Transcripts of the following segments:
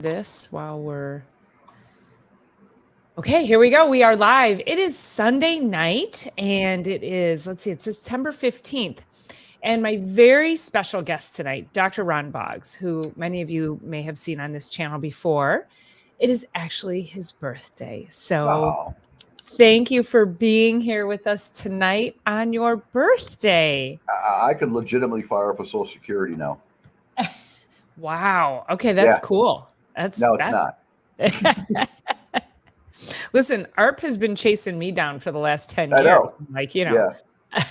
this while we're okay. Here we go. We are live. It is Sunday night, and it's September 15th. And my very special guest tonight, Dr. Ron Boggs, who many of you may have seen on this channel before. It is actually his birthday. So thank you for being here with us tonight on your birthday. I could legitimately fire for Social Security now. Wow. Okay, that's cool. No, it's not. Listen, ARP has been chasing me down for the last 10 I years. know. Like, you know.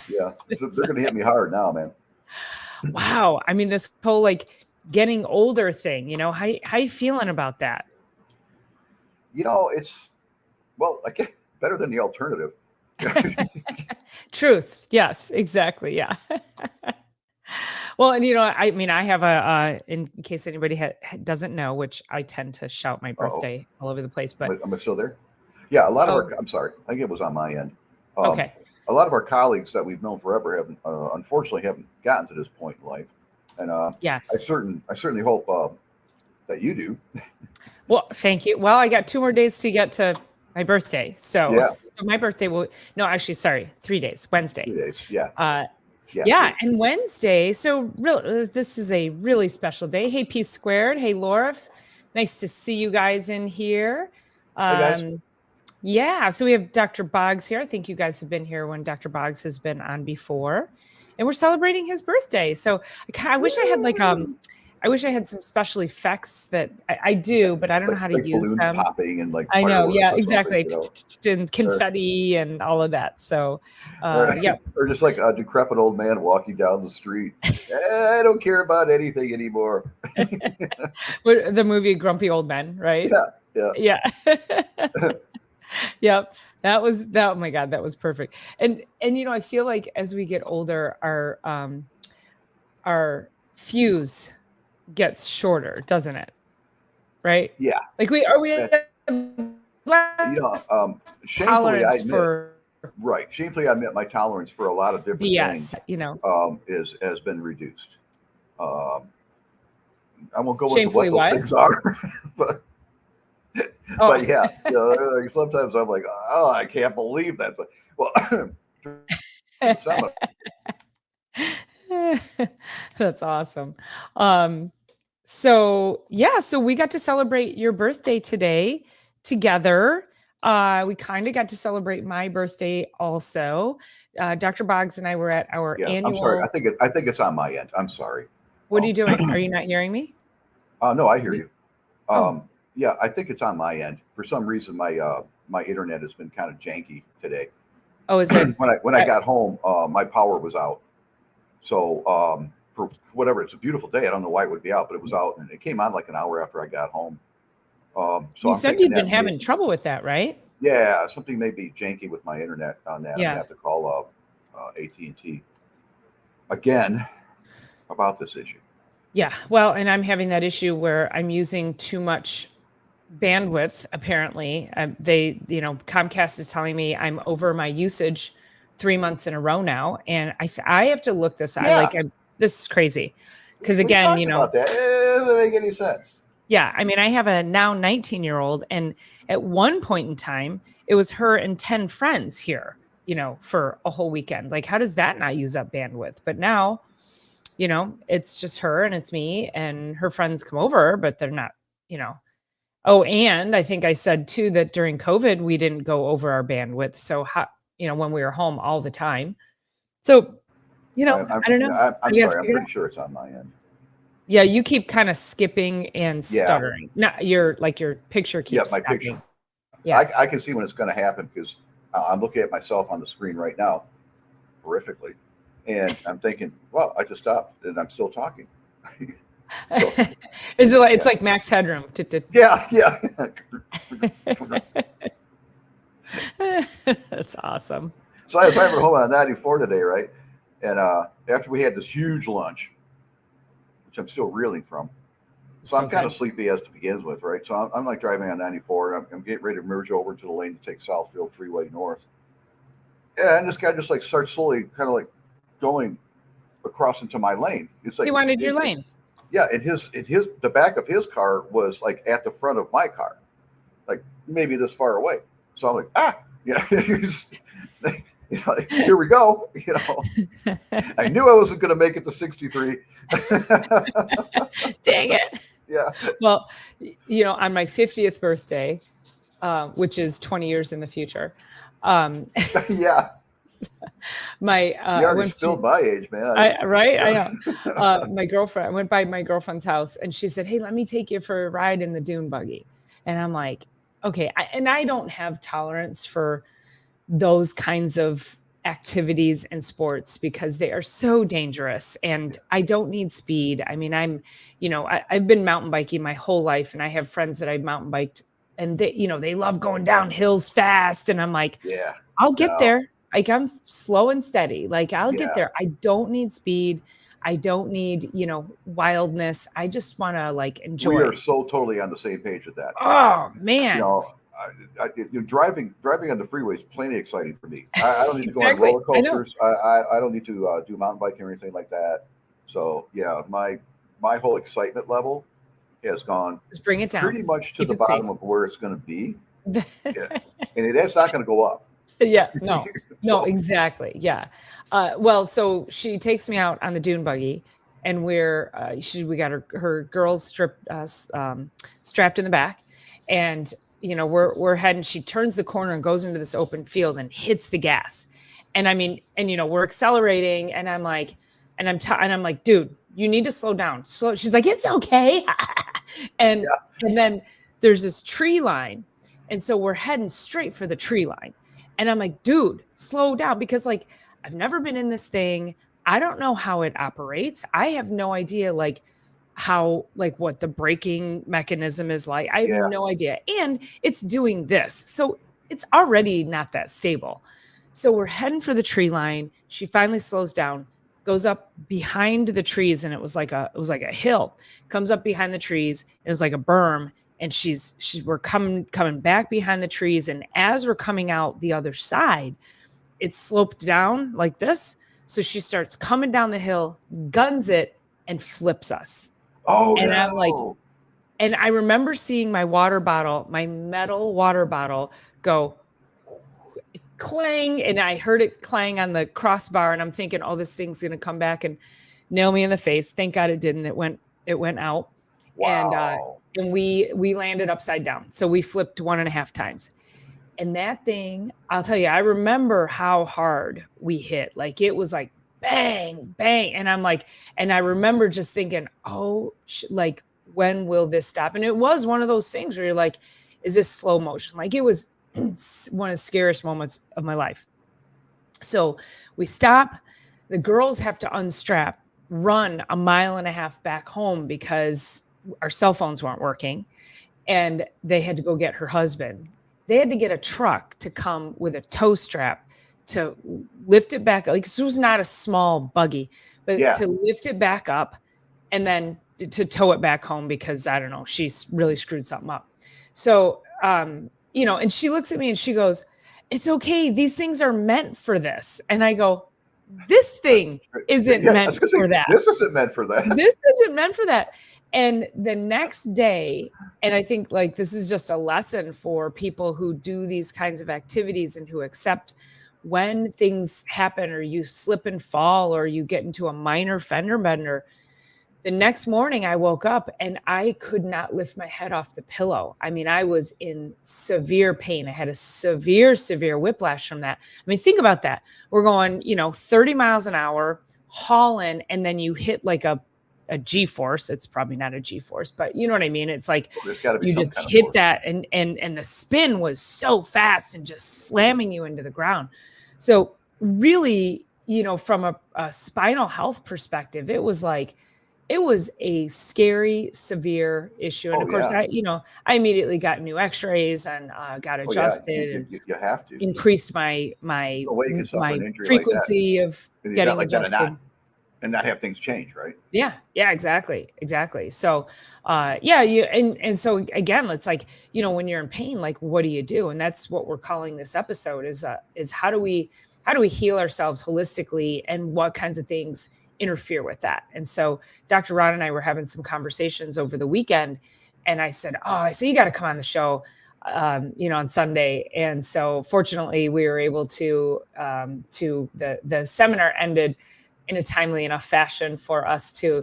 Yeah. So they're going to hit me hard now, man. Wow. I mean, this whole like getting older thing, you know, how you feeling about that? You know, it's, well, I get better than the alternative. Truth. Yes, exactly. Yeah. Well, and you know, I mean, I have in case anybody doesn't know, which I tend to shout my birthday all over the place, but am I still there? Yeah, a lot of our, I'm sorry, I think it was on my end. Okay. A lot of our colleagues that we've known forever have, unfortunately, haven't gotten to this point in life, and yes, I certainly hope that you do. Well, thank you. Well, I got 2 more days to get to my birthday, so my birthday will 3 days. Wednesday. 2 days. Yeah. Yeah, and Wednesday. So this is a really special day. Hey, Peace Squared. Hey, Laura. Nice to see you guys in here. Hey guys. Yeah, so we have Dr. Boggs here. I think you guys have been here when Dr. Boggs has been on before, and we're celebrating his birthday. So I wish I had some special effects that I do, but I don't know how to use them. Popping and like I know, yeah, exactly, and confetti and all of that. So, yeah, or just like a decrepit old man walking down the street. I don't care about anything anymore. The movie Grumpy Old Men, right? Yeah. Yep. That was that. Oh my God, that was perfect. And you know, I feel like as we get older, our fuse gets shorter, doesn't it? Right? Yeah. Like shamefully I admit, shamefully I admit my tolerance for a lot of different things, you know, has been reduced. I won't go into shamefully what those things are, but yeah, you know, like sometimes I'm like, oh, I can't believe that. But, well, that's awesome. So we got to celebrate your birthday today together. We kind of got to celebrate my birthday also. Dr. Boggs and I were at our annual. I'm sorry. I think it's on my end. I'm sorry. What are you doing? Are you not hearing me? No, I hear you. Yeah, I think it's on my end. For some reason, my internet has been kind of janky today. Oh, is it? When I got home, my power was out. So for whatever, it's a beautiful day. I don't know why it would be out, but it was out, and it came on like an hour after I got home. So you said you'd been having trouble with that, right? Yeah, something may be janky with my internet on that. Yeah. I have to call AT&T again about this issue. Yeah, well, and I'm having that issue where I'm using too much bandwidth. Apparently, Comcast is telling me I'm over my usage 3 months in a row now, and I have to look this up. This is crazy because again, you know, that doesn't make any sense. Yeah, I mean, I have a now 19-year-old, and at one point in time, it was her and 10 friends here, you know, for a whole weekend. Like, how does that not use up bandwidth? But now, you know, it's just her and it's me, and her friends come over, but they're not, you know. Oh, and I think I said too that during COVID, we didn't go over our bandwidth. So how, you know, when we were home all the time. So, you know, I don't know. I'm sorry. I'm pretty sure it's on my end. Yeah, you keep kind of skipping and stuttering. Not your picture keeps my stopping. picture. Yeah, I can see when it's going to happen because I'm looking at myself on the screen right now, horrifically, and I'm thinking, well, I just stopped and I'm still talking. So, is it like it's like max headroom? Yeah. That's awesome. So I was driving home on 94 today, right? And after we had this huge lunch, which I'm still reeling from, so I'm kind of sleepy as to begin with, right? So I'm like driving on 94. I'm getting ready to merge over to the lane to take Southfield Freeway North. Yeah, and this guy just like starts slowly kind of like going across into my lane. It's like he wanted your lane. Yeah, and the back of his car was like at the front of my car, like maybe this far away. So I'm like, yeah, here we go. I knew I wasn't going to make it to 63. Dang it. Yeah. Well, on my 50th birthday, which is 20 years in the future. Yeah. My you already spilled my age, man. Right? I know. My girlfriend, I went by my girlfriend's house and she said, "Hey, let me take you for a ride in the dune buggy." And I'm like, okay. I don't have tolerance for those kinds of activities and sports because they are so dangerous and I don't need speed. I mean, I've been mountain biking my whole life and I have friends that I've mountain biked and they love going down hills fast. And I'm like, yeah, I'll get there. Like I'm slow and steady. Like I'll get there. I don't need speed. I don't need, wildness. I just want to like enjoy. We are so totally on the same page with that. Oh man. Driving on the freeway is plenty exciting for me. I don't need to go on roller coasters. I don't need to do mountain biking or anything like that. So yeah, my whole excitement level has gone. Just bring it down. Pretty much to the bottom of where it's going to be. Yeah. And that's not going to go up. Yeah, no, exactly. Yeah. Well, so she takes me out on the dune buggy and we got her girls strapped in the back and, we're heading, she turns the corner and goes into this open field and hits the gas. And I mean, we're accelerating and I'm like, dude, you need to slow down. So she's like, it's okay. And then there's this tree line. And so we're heading straight for the tree line. And I'm like, dude, slow down because like, I've never been in this thing. I don't know how it operates. I have no idea what the braking mechanism is like. I have no idea. And it's doing this. So it's already not that stable. So we're heading for the tree line. She finally slows down, goes up behind the trees. And it was like a hill, comes up behind the trees. It was like a berm. And we're coming back behind the trees. And as we're coming out the other side, it's sloped down like this. So she starts coming down the hill, guns it, and flips us. Oh, and no. I'm like, and I remember seeing my metal water bottle go clang. And I heard it clang on the crossbar. And I'm thinking, oh, this thing's going to come back and nail me in the face. Thank God it didn't. It went out. Wow. And we landed upside down. So we flipped 1.5 times. And that thing, I'll tell you, I remember how hard we hit. Like it was like bang, bang. And I'm like, and I remember just thinking, oh, like when will this stop? And it was one of those things where you're like, is this slow motion? Like it was one of the scariest moments of my life. So we stop. The girls have to unstrap, run 1.5 miles back home because our cell phones weren't working. And they had to go get her husband. They had to get a truck to come with a tow strap to lift it back. Like this was not a small buggy, but to lift it back up and then to tow it back home because I don't know, she's really screwed something up. So, and she looks at me and she goes, "It's okay. These things are meant for this." And I go, "This thing isn't meant for that. This isn't meant for that. This isn't meant for that." And the next day, and I think like this is just a lesson for people who do these kinds of activities and who accept when things happen or you slip and fall or you get into a minor fender bender. The next morning I woke up and I could not lift my head off the pillow. I mean, I was in severe pain. I had a severe whiplash from that. I mean, think about that. We're going, 30 miles an hour, hauling, and then you hit like a G-force. It's probably not a G-force, but you know what I mean? It's like you just hit that and the spin was so fast and just slamming you into the ground. So really, from a spinal health perspective, it was a scary, severe issue. And of course, I immediately got new x-rays and got adjusted. You have to increased my frequency of getting adjusted. And not have things change, right? Yeah, exactly. So, and so again, it's like, when you're in pain, like, what do you do? And that's what we're calling this episode is how do we heal ourselves holistically and what kinds of things interfere with that. And so Dr. Ron and I were having some conversations over the weekend, and I said, "Oh, I see you got to come on the show, on Sunday." And so fortunately we were able to the seminar ended in a timely enough fashion for us to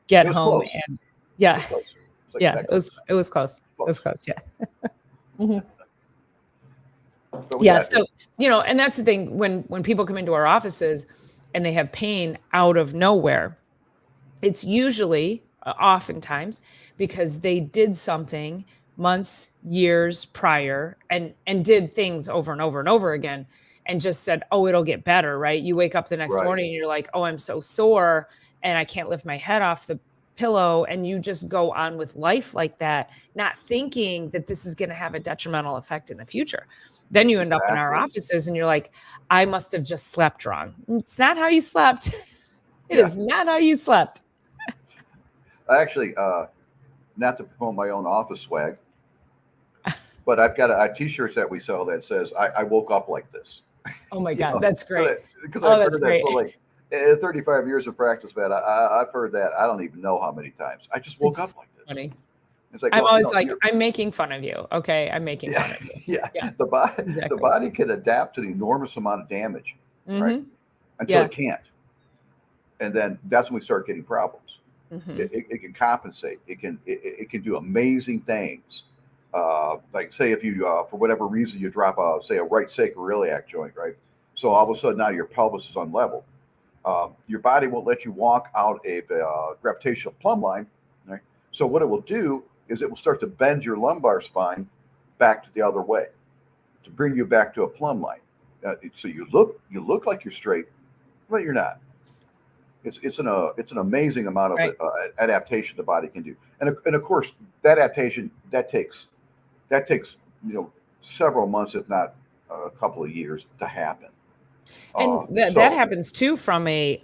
get home. Close. And it was close. It was close. Yeah. Mm-hmm. So, and that's the thing, when people come into our offices and they have pain out of nowhere, it's usually oftentimes because they did something months, years prior and did things over and over and over again and just said, "Oh, it'll get better," right? You wake up the next morning and you're like, "Oh, I'm so sore and I can't lift my head off the pillow," and you just go on with life like that, not thinking that this is going to have a detrimental effect in the future. Then you end up in our offices and you're like, "I must have just slept wrong." It's not how you slept. It is not how you slept. I actually, not to promote my own office swag, but I've got t-shirts that we sell that says, I woke up like this. Oh my God, that's great. That's great. So like, 35 years of practice, man, I've heard that I don't even know how many times. I just woke up like this. Funny. It's like, I'm always like, I'm making fun of you. Okay, I'm making fun of you. Yeah. The body can adapt to the enormous amount of damage, right? Until it can't. And then that's when we start getting problems. It can compensate. It can do amazing things. Like say if you for whatever reason you drop a right sacroiliac joint, right? So all of a sudden now your pelvis is unlevel. Your body won't let you walk out a gravitational plumb line, right? So what it will do is it will start to bend your lumbar spine back to the other way to bring you back to a plumb line. So you look like you're straight, but you're not. It's an amazing amount of adaptation the body can do, and of course that adaptation that takes several months, if not a couple of years, to happen. And that happens too from a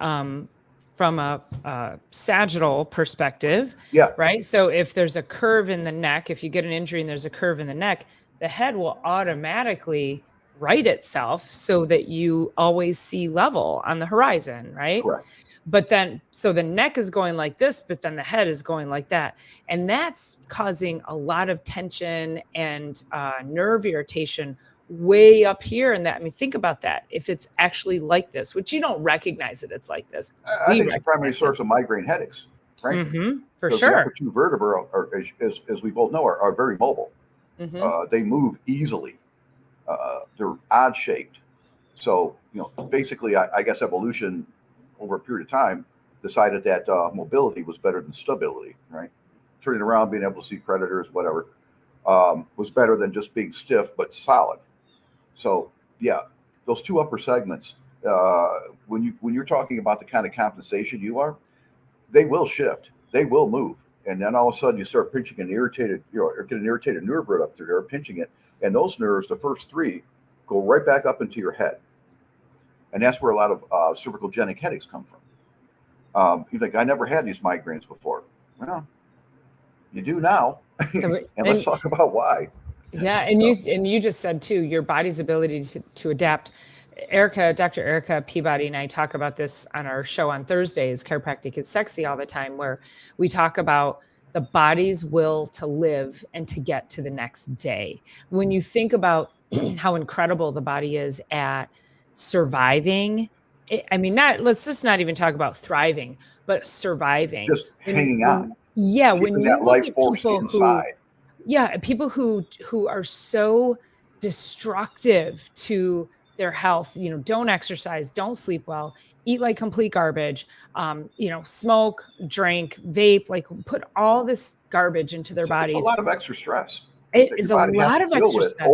sagittal perspective. Yeah. Right. So if there's a curve in the neck, if you get an injury and there's a curve in the neck, the head will automatically right itself so that you always see level on the horizon. Right. Correct. But then, so the neck is going like this, but then the head is going like that. And that's causing a lot of tension and nerve irritation way up here. And that, I mean, think about that. If it's actually like this, which you don't recognize that it's like this. I think it's the primary source of migraine headaches, right? For sure. The upper two vertebrae, as we both know, are very mobile. They move easily. They're odd shaped. So, basically, I guess evolution over a period of time decided that mobility was better than stability, right? Turning around, being able to see predators, whatever, was better than just being stiff but solid. So those two upper segments, when you're talking about the kind of compensation you are, they will shift, they will move, and then all of a sudden you start pinching an irritated, or get an irritated nerve right up through here, pinching it, and those nerves, the first three, go right back up into your head. And that's where a lot of cervicogenic headaches come from. You think, I never had these migraines before. Well, you do now. And let's talk about why. Yeah, and you just said too, your body's ability to adapt. Dr. Erica Peabody and I talk about this on our show on Thursdays, Chiropractic is Sexy, all the time, where we talk about the body's will to live and to get to the next day. When you think about how incredible the body is at surviving, let's just not even talk about thriving, but surviving. Just hanging on. Yeah, when you look at people who are so destructive to their health, don't exercise, don't sleep well, eat like complete garbage, smoke, drink, vape, like put all this garbage into their bodies. It's a lot of extra stress. It is a lot of extra stress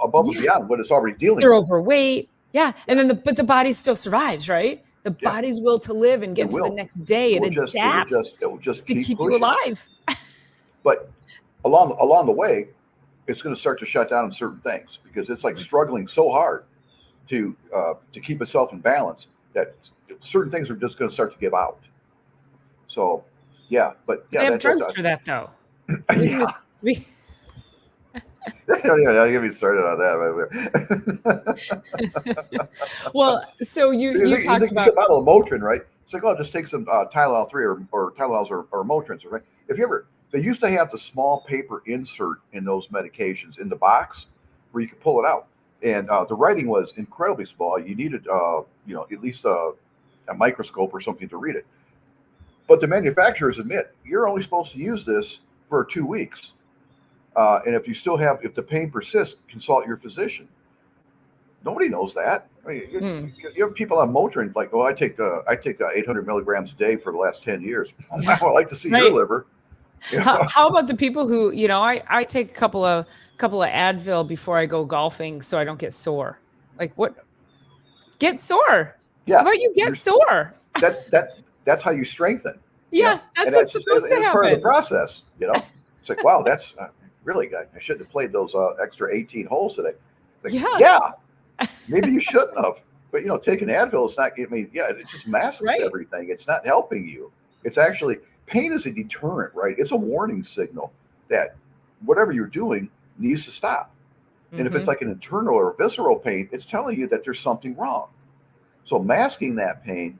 above and beyond what it's already dealing with. They're overweight. Yeah. And then but the body still survives, right? The body's will to live and get to the next day. It adapts to keep you alive. But along the way, it's going to start to shut down certain things because it's like struggling so hard to keep itself in balance that certain things are just going to start to give out. So, they have drugs for that, though. I'll get me started on that. Well, so you talked about a bottle of Motrin, right? It's like, oh, just take some Tylenol 3 or Tylenols or Motrins, right? If you ever, they used to have the small paper insert in those medications in the box where you could pull it out. And the writing was incredibly small. You needed, at least a microscope or something to read it. But the manufacturers admit you're only supposed to use this for 2 weeks. And if the pain persists, consult your physician. Nobody knows that. I mean, you have people on Motrin like, oh, I take 800 milligrams a day for the last 10 years. I would like to see your liver. You know? How about the people who, I take a couple of Advil before I go golfing so I don't get sore. Like, what? Get sore. Yeah. How about you get sore? That's how you strengthen. Yeah, that's what's supposed to happen. Part of the process, It's like, wow, that's really good. I shouldn't have played those extra 18 holes today. Like, yeah. Maybe you shouldn't have. But, taking Advil is not, it just masks everything. It's not helping you. It's actually, pain is a deterrent, right? It's a warning signal that whatever you're doing needs to stop. And if it's like an internal or visceral pain, it's telling you that there's something wrong. So masking that pain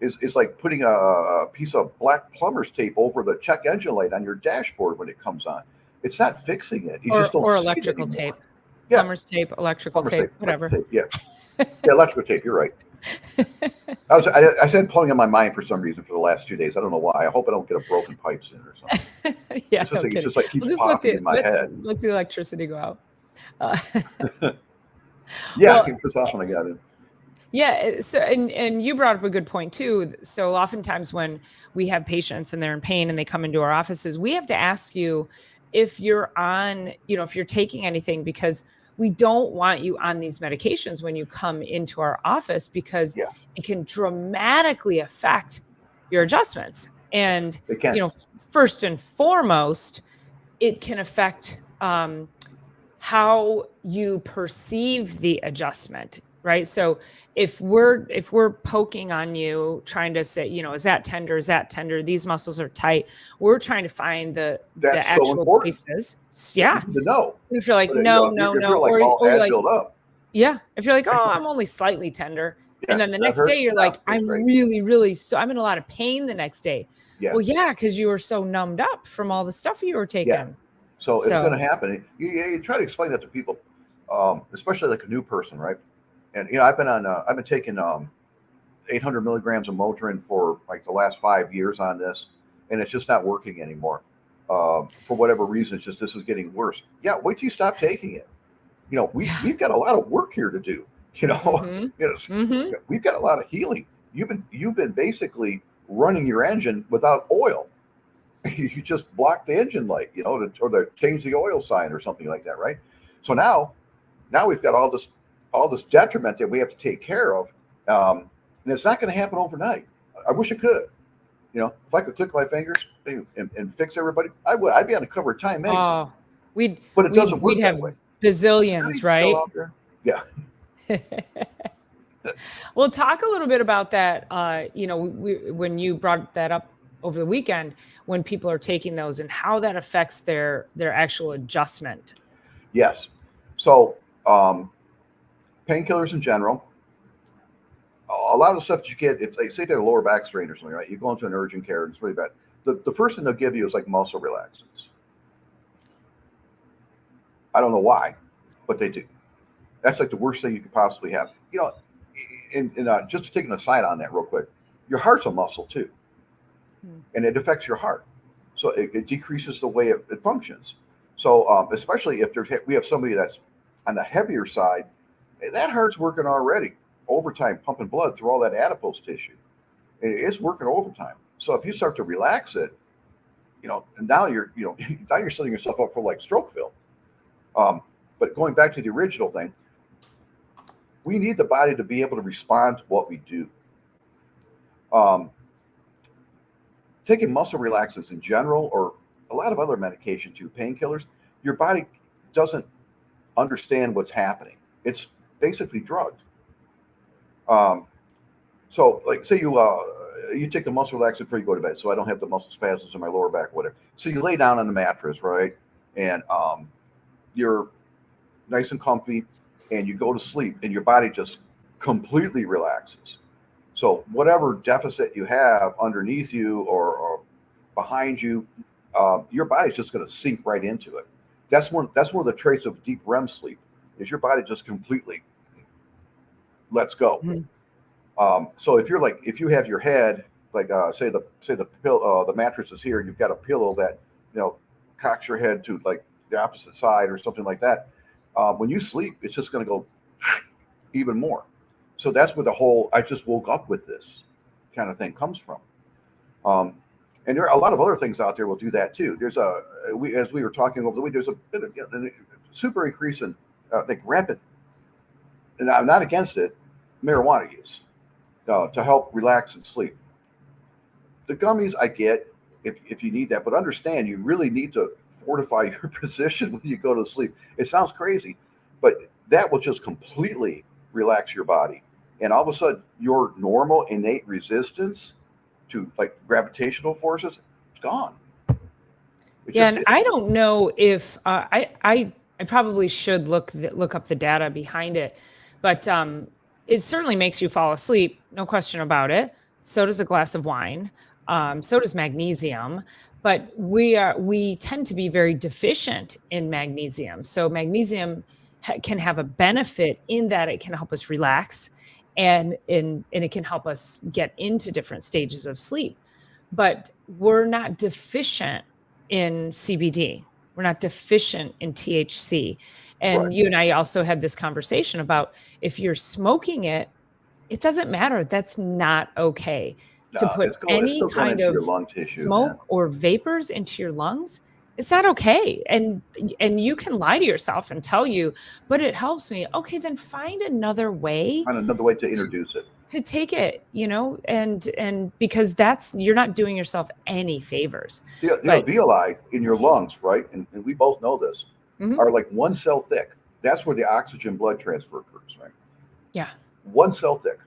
is like putting a piece of black plumber's tape over the check engine light on your dashboard when it comes on. It's not fixing it. You just don't or see electrical it tape. Yeah. Plumber's tape, electrical tape, whatever. Tape, yeah. Electrical tape. You're right. I said plumbing on my mind for some reason for the last 2 days. I don't know why. I hope I don't get a broken pipe soon or something. It's just like keeps popping in my head. Let the electricity go out. I can piss off when I got in. Yeah. So, and you brought up a good point too. So oftentimes when we have patients and they're in pain and they come into our offices, we have to ask you if you're on, if you're taking anything, because we don't want you on these medications when you come into our office, because it can dramatically affect your adjustments. And, first and foremost, it can affect how you perceive the adjustment, right? So if we're poking on you, trying to say, is that tender? Is that tender? These muscles are tight. We're trying to find the actual places. Yeah. To know. If you're like, no. Or you're like, up. Yeah. If you're like, oh, I'm only slightly tender. And then the next day you're like, I'm really, really, I'm in a lot of pain the next day. Yeah. Well, yeah, because you were so numbed up from all the stuff you were taking. Yeah. So it's going to happen. You try to explain that to people, especially like a new person, right? And I've been taking 800 milligrams of Motrin for like the last 5 years on this, and it's just not working anymore. For whatever reason, it's just this is getting worse. Yeah, wait till you stop taking it. We've got a lot of work here to do. We've got a lot of healing. You've been basically running your engine without oil. You just block the engine light, or to change the oil sign or something like that, right? So now we've got all this detriment that we have to take care of, and it's not going to happen overnight. I wish it could. If I could click my fingers and fix everybody, I would. I'd be on the cover of Time magazine. But it doesn't work that way. Bazillions, right? Yeah. Well, talk a little bit about that. When you brought that up over the weekend, when people are taking those and how that affects their actual adjustment. Yes. So painkillers in general, a lot of the stuff that you get, if they say they have a lower back strain or something, right? You go into an urgent care and it's really bad. The first thing they'll give you is like muscle relaxants. I don't know why, but they do. That's like the worst thing you could possibly have. And just taking a side on that real quick, your heart's a muscle too. And it affects your heart. So it decreases the way it functions. So especially if we have somebody that's on the heavier side, that heart's working already overtime, pumping blood through all that adipose tissue. And it's working overtime. So if you start to relax it, and now you're setting yourself up for like Strokeville. But going back to the original thing, we need the body to be able to respond to what we do. Taking muscle relaxants in general, or a lot of other medication too, painkillers, your body doesn't understand what's happening. It's basically drugged. So like say you take a muscle relaxant before you go to bed, so I don't have the muscle spasms in my lower back, whatever. So you lay down on the mattress, right? And you're nice and comfy, and you go to sleep, and your body just completely relaxes. So whatever deficit you have underneath you or behind you, your body's just going to sink right into it. That's one of the traits of deep REM sleep is your body just completely lets go. So if you have your head like say the mattress is here, you've got a pillow that cocks your head to like the opposite side or something like that. When you sleep, it's just going to go even more. So that's where the whole "I just woke up with this" kind of thing comes from. And there are a lot of other things out there will do that too. There's as we were talking over the week, there's a bit of a super increase in like rapid, and I'm not against it, marijuana use to help relax and sleep. The gummies I get if you need that, but understand you really need to fortify your position when you go to sleep. It sounds crazy, but that will just completely relax your body. And all of a sudden, your normal innate resistance to like gravitational forces is gone. And I don't know if I probably should look up the data behind it, but it certainly makes you fall asleep, no question about it. So does a glass of wine. So does magnesium. But we tend to be very deficient in magnesium. So magnesium can have a benefit in that it can help us relax, and it can help us get into different stages of sleep. But we're not deficient in CBD. We're not deficient in THC. And Right. You and I also had this conversation about if you're smoking it, it doesn't matter. That's not okay. To put any kind of smoke or vapors into your lungs, it's not okay. And you can lie to yourself and tell you, but it helps me. Okay, then find another way. Find another way to introduce it. To take it, and because you're not doing yourself any favors. The alveoli in your lungs, right? And we both know this, are like one cell thick. That's where the oxygen blood transfer occurs, right? Yeah. One cell thick.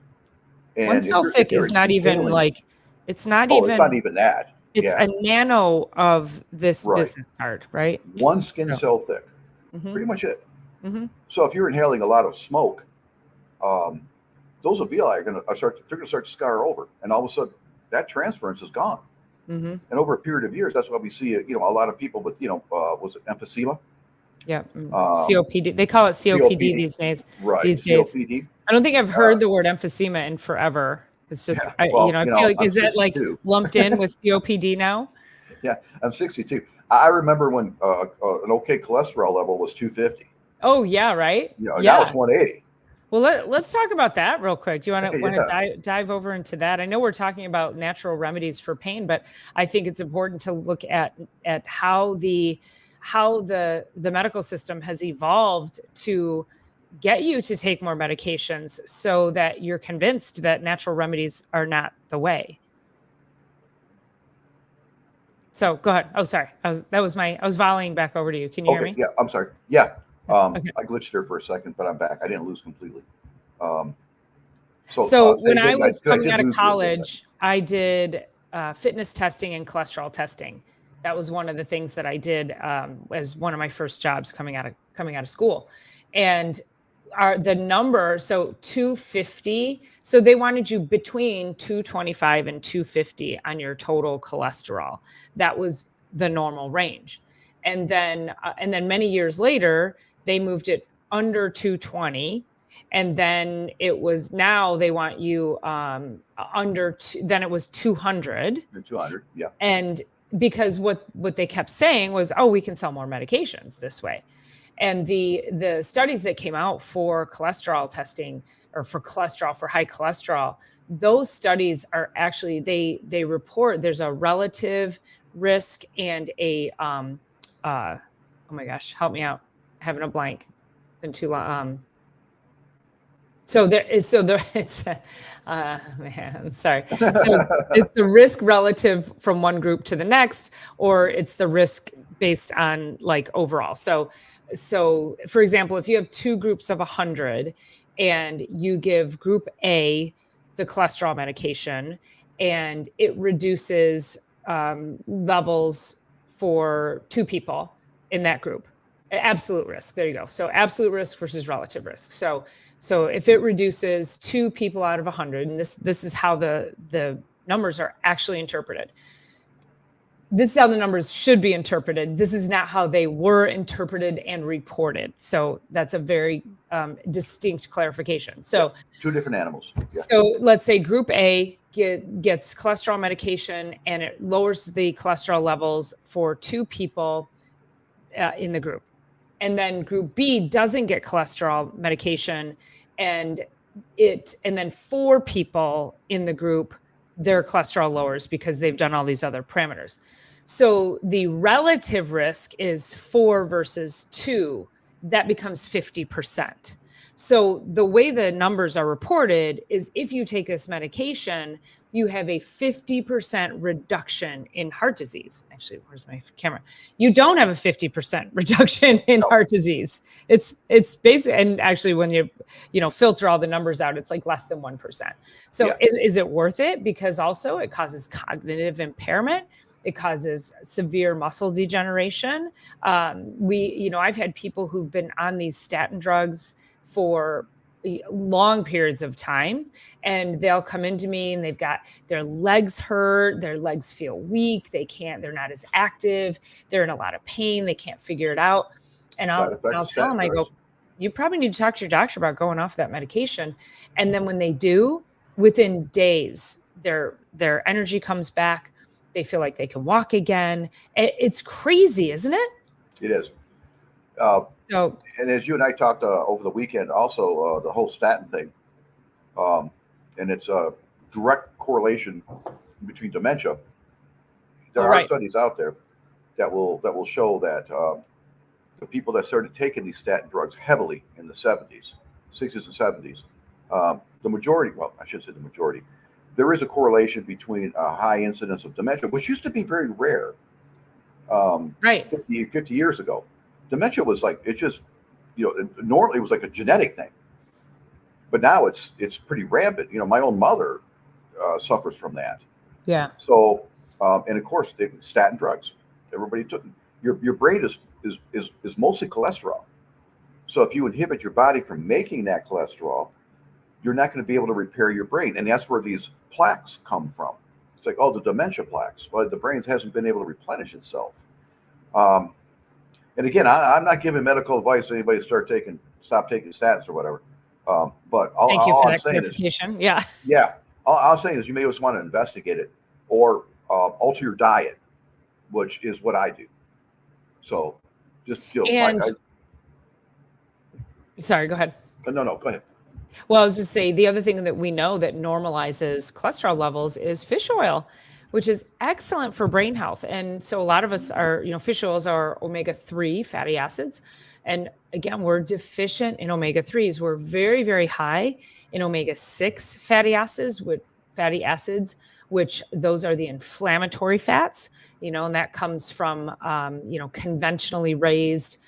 And one cell thick is not even like, it's not even that. It's a nano of this business card, right? One skin cell thick. Pretty much it. So if you're inhaling a lot of smoke, those alveoli are going to start to scar over, and all of a sudden that transference is gone. And over a period of years, that's why we see a lot of people with was it emphysema? Yeah, COPD. They call it COPD these days. Right. These days. COPD. I don't think I've heard the word emphysema in forever. It's just I feel like is that like lumped in with COPD now? Yeah, I'm 62. I remember when an okay cholesterol level was 250. Oh yeah, right. Now it's 180. Well, let's talk about that real quick. Do you want to dive over into that? I know we're talking about natural remedies for pain, but I think it's important to look at how the medical system has evolved to get you to take more medications so that you're convinced that natural remedies are not the way. So go ahead. Oh, sorry. I was volleying back over to you. Can you hear me? Yeah, I'm sorry. Yeah. Okay. I glitched there for a second, but I'm back. I didn't lose completely. So when I was coming out of college, I did fitness testing and cholesterol testing. That was one of the things that I did as one of my first jobs coming out of school. And the number, so 250. So they wanted you between 225 and 250 on your total cholesterol. That was the normal range. And then many years later, they moved it under 220. And then now they want you then it was 200. 200, yeah. And because what they kept saying was, we can sell more medications this way. And the studies that came out for cholesterol testing or for high cholesterol, those studies are actually, they report there's a relative risk and a, oh my gosh, help me out. Having a blank. Been too long. It's man, sorry. So it's the risk relative from one group to the next, or it's the risk based on like overall. So for example, if you have two groups of 100 and you give group A the cholesterol medication and it reduces levels for two people in that group, Absolute risk. There you go. So absolute risk versus relative risk. So if it reduces 2 people out of 100, and this is how the numbers are actually interpreted. This is how the numbers should be interpreted. This is not how they were interpreted and reported. So that's a very distinct clarification. So 2 different animals. Yeah. So let's say group A gets cholesterol medication and it lowers the cholesterol levels for 2 people in the group. And then group B doesn't get cholesterol medication and then 4 people in the group, their cholesterol lowers because they've done all these other parameters. So the relative risk is 4 versus 2. That becomes 50%. So the way the numbers are reported is if you take this medication, you have a 50% reduction in heart disease. Actually, where's my camera? You don't have a 50% reduction in heart disease. It's basic. And actually, when you filter all the numbers out, it's like less than 1%. So is it worth it? Because also it causes cognitive impairment. It causes severe muscle degeneration. I've had people who've been on these statin drugs for long periods of time, and they'll come into me and they've got their legs hurt, their legs feel weak, they're not as active, they're in a lot of pain, they can't figure it out. And I'll tell them, I go, you probably need to talk to your doctor about going off that medication. And then when they do, within days, their energy comes back. They feel like they can walk again. It's crazy, isn't it? It is. And as you and I talked over the weekend, also the whole statin thing, and it's a direct correlation between dementia. There are studies out there that will show that the people that started taking these statin drugs heavily in the 60s and 70s, the majority, well, I should say the majority, there is a correlation between a high incidence of dementia, which used to be very rare 50 years ago. Dementia was like, it just, normally it was like a genetic thing. But now it's pretty rampant. My own mother suffers from that. Yeah. So, and of course, statin drugs. Everybody took your brain is mostly cholesterol. So if you inhibit your body from making that cholesterol, you're not going to be able to repair your brain. And that's where these plaques come from. It's like, the dementia plaques. Well, the brain hasn't been able to replenish itself. And again, I'm not giving medical advice to anybody to stop taking statins or whatever. But thank you for that clarification. All I'm saying is you may just want to investigate it or alter your diet, which is what I do. So just sorry, go ahead. No, go ahead. Well, I was just saying the other thing that we know that normalizes cholesterol levels is fish oil, which is excellent for brain health. And so a lot of us are, fish oils are omega-3 fatty acids. And again, we're deficient in omega-3s. We're very, very high in omega-6 fatty acids, which those are the inflammatory fats, and that comes from, conventionally raised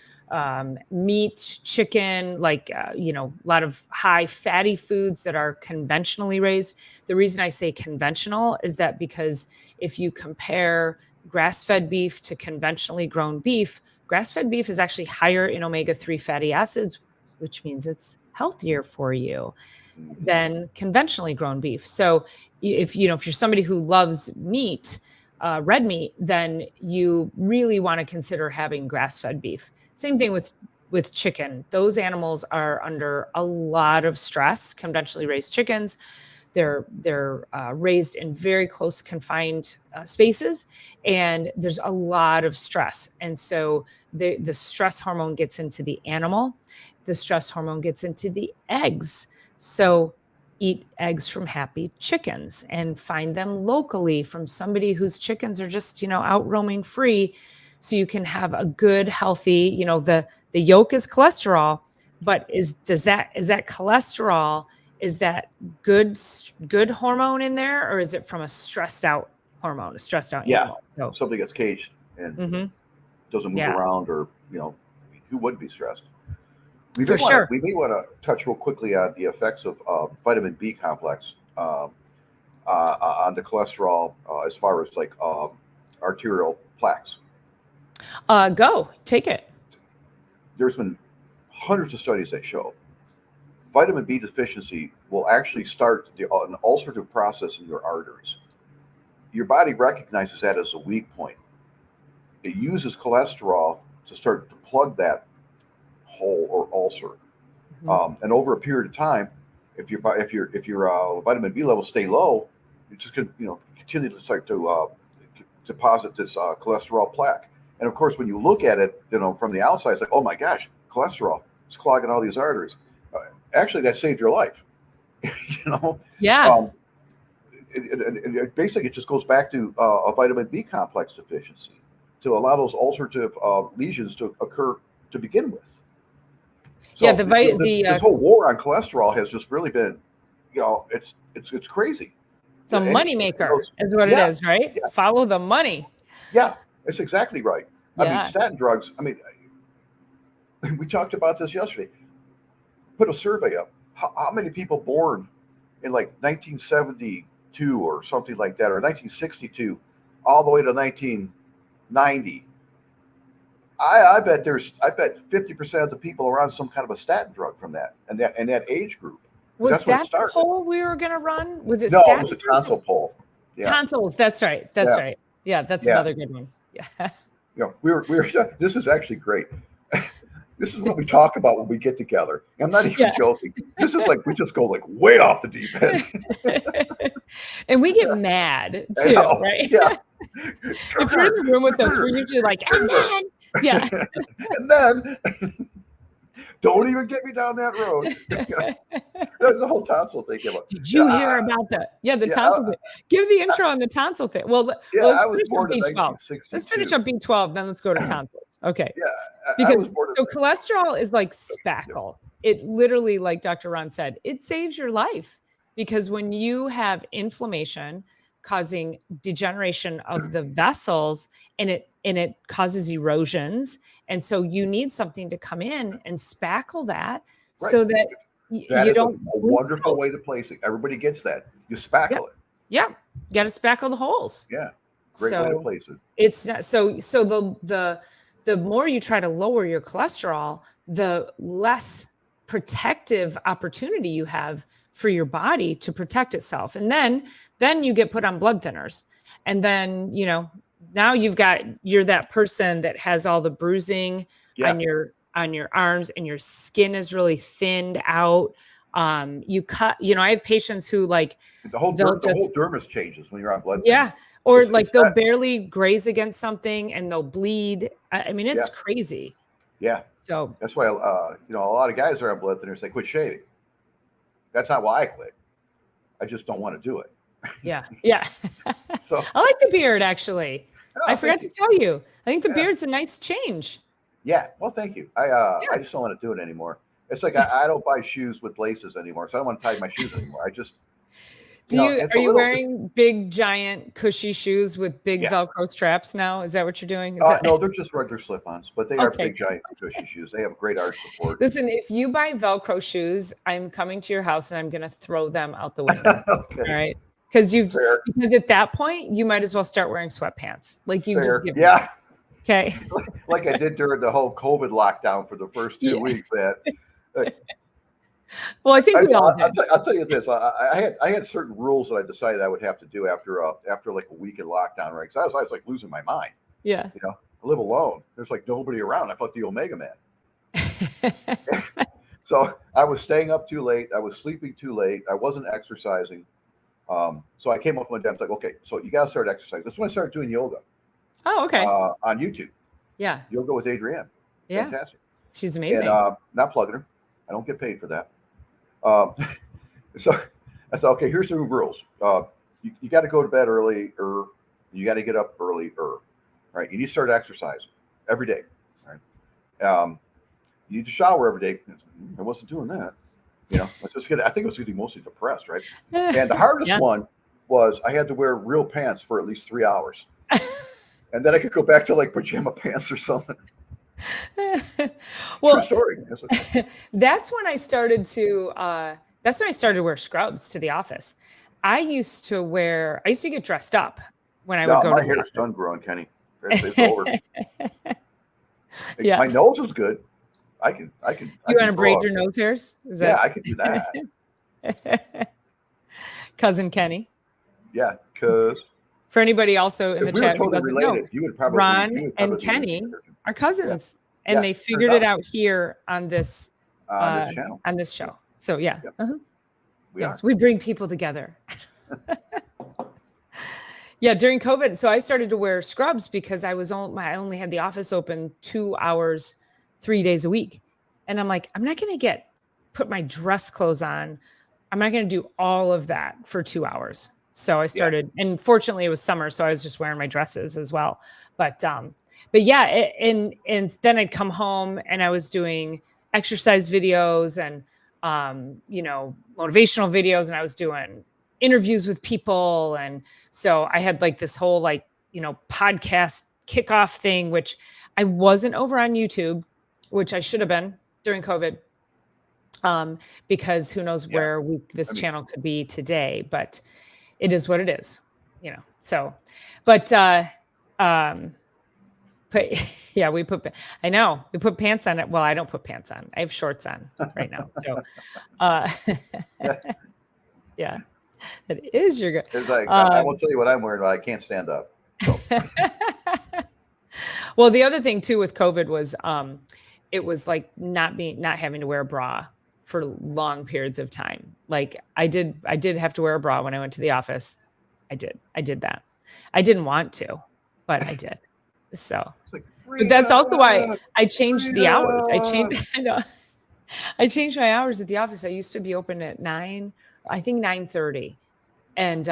meat, chicken, a lot of high fatty foods that are conventionally raised. The reason I say conventional is that because if you compare grass-fed beef to conventionally grown beef, grass-fed beef is actually higher in omega-3 fatty acids, which means it's healthier for you than conventionally grown beef. So if you're somebody who loves meat, red meat, then you really want to consider having grass-fed beef. Same thing with chicken. Those animals are under a lot of stress. Conventionally raised chickens, they're raised in very close confined spaces, and there's a lot of stress. And so the stress hormone gets into the animal. The stress hormone gets into the eggs. So eat eggs from happy chickens and find them locally from somebody whose chickens are just, out roaming free. So you can have a good, healthy, the yolk is cholesterol, but is that cholesterol, is that good hormone in there, or is it from a stressed out hormone, a stressed out animal? So something gets caged and doesn't move around, or, who wouldn't be stressed? We may want to touch real quickly on the effects of vitamin B complex on the cholesterol as far as arterial plaques. Go take it. there's been hundreds of studies that show vitamin B deficiency will actually start an ulcerative process in your arteries. Your body recognizes that as a weak point. It uses cholesterol to start to plug that hole or ulcer. And over a period of time, if your vitamin B levels stay low, it's just going to continue to start to deposit this cholesterol plaque. And of course, when you look at it, from the outside, it's like, oh my gosh, cholesterol is clogging all these arteries. Actually, that saved your life. Yeah. It basically, it just goes back to a vitamin B complex deficiency to allow those ulcerative lesions to occur to begin with. So, this whole war on cholesterol has just really been, it's crazy. It's a moneymaker, is what it is, right? Yeah. Follow the money. Yeah, that's exactly right. Yeah. I mean, statin drugs. I mean, we talked about this yesterday. Put a survey up. How many people born in like 1972 or something like that, or 1962, all the way to 1990? I bet 50% of the people are on some kind of a statin drug from that and that age group. Was that the poll we were going to run? Was it? No, it was a tonsil poll. Yeah. Tonsils. That's right. That's right. Yeah, that's another good one. Yeah. We're. This is actually great. This is what we talk about when we get together. I'm not even joking. This is like we just go like way off the deep end. And we get mad too, right? Yeah. If you're in the room with us, we're usually like, and then, and then, don't even get me down that road. There's the whole tonsil thing. Did you hear about that? Yeah, the tonsil thing. Give the intro on the tonsil thing. Well, let's finish on B12. Let's finish on B12, then let's go to tonsils. Okay. Yeah. Because cholesterol is like spackle. It literally, like Dr. Ron said, it saves your life because when you have inflammation causing degeneration of the vessels and it causes erosions. And so you need something to come in and spackle that so that you don't. A wonderful way to place it. Everybody gets that. You spackle it. Yeah. You got to spackle the holes. Yeah. Great way to place it. It's not, so the more you try to lower your cholesterol, the less protective opportunity you have for your body to protect itself. And then you get put on blood thinners. And then, now you're that person that has all the bruising on your arms and your skin is really thinned out. You cut, I have patients who like the whole dermis changes when you're on blood thinners. Yeah. Or they'll barely graze against something and they'll bleed. I mean, it's crazy. Yeah. So that's why, a lot of guys are on blood thinners. They quit shaving. That's not why I quit. I just don't want to do it. Yeah. Yeah. So I like the beard, actually. I forgot to tell you. I think the beard's a nice change. Yeah. Well, thank you. I just don't want to do it anymore. It's like I don't buy shoes with laces anymore. So I don't want to tie my shoes anymore. I just. Are you wearing big, giant, cushy shoes with big Velcro straps now? Is that what you're doing? No, they're just regular slip-ons, but they are big, giant, cushy shoes. They have great arch support. Listen, if you buy Velcro shoes, I'm coming to your house and I'm going to throw them out the window. Okay. All right. Because at that point, you might as well start wearing sweatpants. Like you just give me. Okay. Like I did during the whole COVID lockdown for the first 2 weeks, man. Well, I think we all did. I'll tell you this. I had certain rules that I decided I would have to do after like a week in lockdown, right? Because I was like losing my mind. Yeah. I live alone. There's like nobody around. I felt the Omega Man. So I was staying up too late. I was sleeping too late. I wasn't exercising. So I came up one day. I was like, okay, so you got to start exercising. That's when I started doing yoga. Oh, okay. On YouTube. Yeah. Yoga with Adrienne. Yeah. Fantastic. She's amazing. And not plugging her. I don't get paid for that. So I said, okay, here's the rules. You got to go to bed early, or you got to get up early, right? You need to start exercising every day, right? You need to shower every day. I wasn't doing that. I think I was getting mostly depressed, right? And the hardest one was I had to wear real pants for at least 3 hours. And then I could go back to like pajama pants or something. Well, true story. That's when I started to wear scrubs to the office. I used to get dressed up when I would go to the office. My hair's done growing, Kenny. It's over. Yeah. My nose is good. I can. You want to braid your nose hairs? Is yeah, that... I can do that. Cousin Kenny. Yeah, because For anybody also in the we were chat who totally doesn't related. know, You would probably Ron and Kenny are cousins, and they figured it out here on this channel, on this show. So yeah, Yes, we bring people together. Yeah, during COVID, so I started to wear scrubs because I only had the office open 2 hours, 3 days a week, and I'm like, I'm not going to put my dress clothes on. I'm not going to do all of that for 2 hours. So I started, and fortunately it was summer, so I was just wearing my dresses as well. But yeah, and then I'd come home and I was doing exercise videos and motivational videos, and I was doing interviews with people, and so I had like this whole podcast kickoff thing, which I wasn't over on YouTube, which I should have been during COVID. Because who knows where this channel could be today, but it is what it is, so, but yeah, we put pants on it. Well, I don't put pants on. I have shorts on right now. So, yeah, that is your good. It's like, I won't tell you what I'm wearing, but I can't stand up. So. Well, the other thing too with COVID was, it was like not having to wear a bra for long periods of time. Like I did have to wear a bra when I went to the office. I did that. I didn't want to, but I did. So, but that's also why I changed the hours. I changed my hours at the office. I used to be open at 9:30. And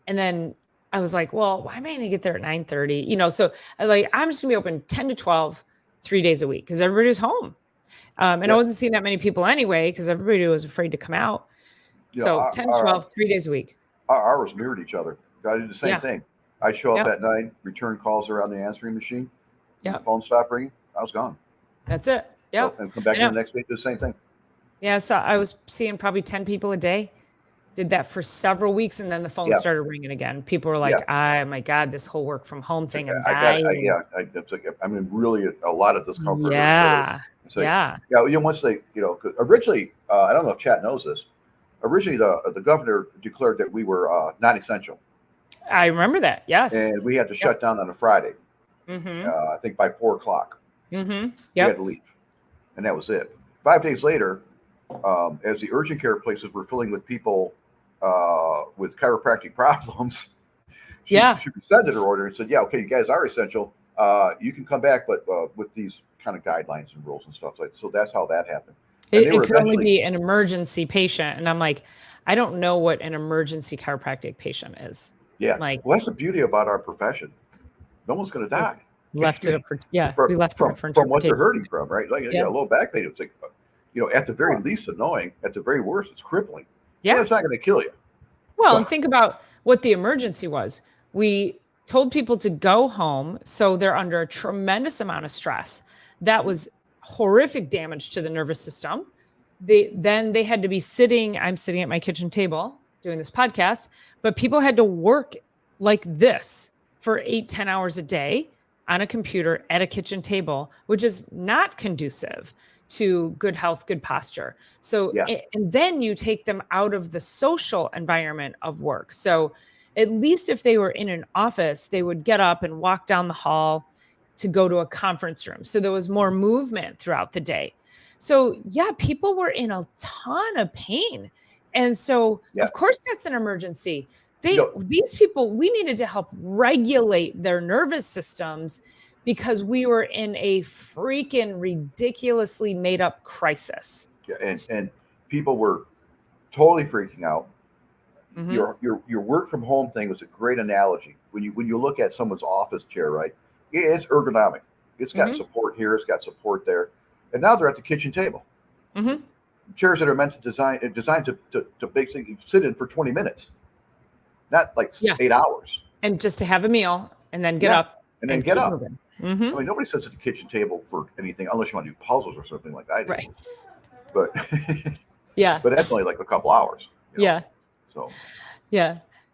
then I was like, well, why am I going to get there at 9:30? So I'm just gonna be open 10 to 12, 3 days a week because everybody was home. And I wasn't seeing that many people anyway, because everybody was afraid to come out. So 10 to 12, 3 days a week. Our hours mirrored each other. I did the same thing. I show up at night, return calls around the answering machine. Yeah. The phone stopped ringing. I was gone. That's it. Yeah. So, and come back in the next week, do the same thing. Yeah. So I was seeing probably 10 people a day. Did that for several weeks, and then the phone started ringing again. People were like, "Oh my God, this whole work from home thing, I'm dying." Really a lot of discomfort. Yeah. Once they, originally, I don't know if chat knows this. Originally, the governor declared that we were non-essential. I remember that. Yes. And we had to shut down on a Friday. Mm-hmm. I think by 4:00. Mm-hmm. We had to leave, and that was it. 5 days later, as the urgent care places were filling with people with chiropractic problems, she rescinded her order and said, okay, you guys are essential. You can come back, but with these kind of guidelines and rules and stuff like that. So that's how that happened. It could only be an emergency patient. And I'm like, I don't know what an emergency chiropractic patient is. Yeah. Well, that's the beauty about our profession. No one's going to die. We left it for from what they're hurting from, right? Like a low back pain. It's like, at the very least annoying. At the very worst, it's crippling. Yeah, it's not going to kill you. Well, and think about what the emergency was. We told people to go home, so they're under a tremendous amount of stress. That was horrific damage to the nervous system. Then they had to be sitting. I'm sitting at my kitchen table doing this podcast, but people had to work like this for 8-10 hours a day on a computer at a kitchen table, which is not conducive to good health, good posture. So, and then you take them out of the social environment of work. So at least if they were in an office, they would get up and walk down the hall to go to a conference room. So there was more movement throughout the day. So people were in a ton of pain. And so of course that's an emergency. These people, we needed to help regulate their nervous systems because we were in a freaking ridiculously made up crisis. Yeah, and people were totally freaking out. Mm-hmm. Your work from home thing was a great analogy. When you look at someone's office chair, right? It's ergonomic. It's got support here. It's got support there. And now they're at the kitchen table. Mm-hmm. Chairs that are meant to designed to basically sit in for 20 minutes, not like 8 hours. And just to have a meal and then get up. And then get up. Mm-hmm. I mean, nobody sits at the kitchen table for anything unless you want to do puzzles or something like I do. Right. But but that's only like a couple hours. So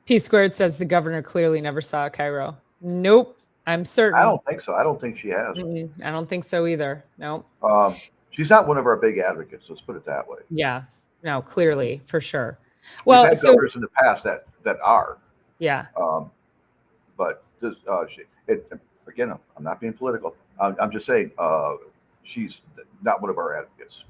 P Squared says the governor clearly never saw a chiro. Nope. I'm certain. I don't think so. I don't think she has. I don't think so either. No. she's not one of our big advocates. Let's put it that way. Yeah. No, clearly, for sure. We've Well, had so governors in the past that are, yeah. but this, again, I'm not being political. I'm just saying she's not one of our advocates.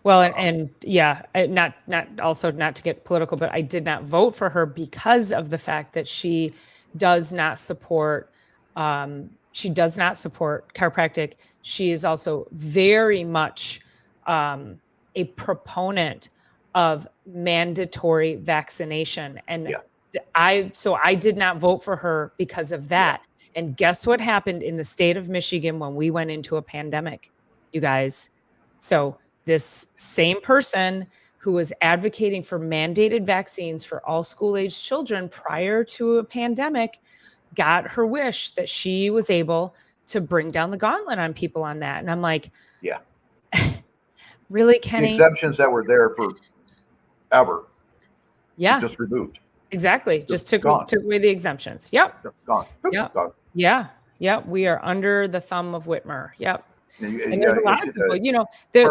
Well, and yeah, not to get political, but I did not vote for her because of the fact that she does not support chiropractic. She is also very much a proponent of mandatory vaccination, and I did not vote for her because of that. And guess what happened in the state of Michigan when we went into a pandemic, you guys? So this same person who was advocating for mandated vaccines for all school-age children prior to a pandemic got her wish that she was able to bring down the gauntlet on people on that. And I'm like, yeah, really, Kenny? The exemptions that were there forever, just removed. Exactly. Just took away the exemptions. Yep. Gone. Yep. Gone. Yeah. We are under the thumb of Whitmer. Yep. And there's a lot of people,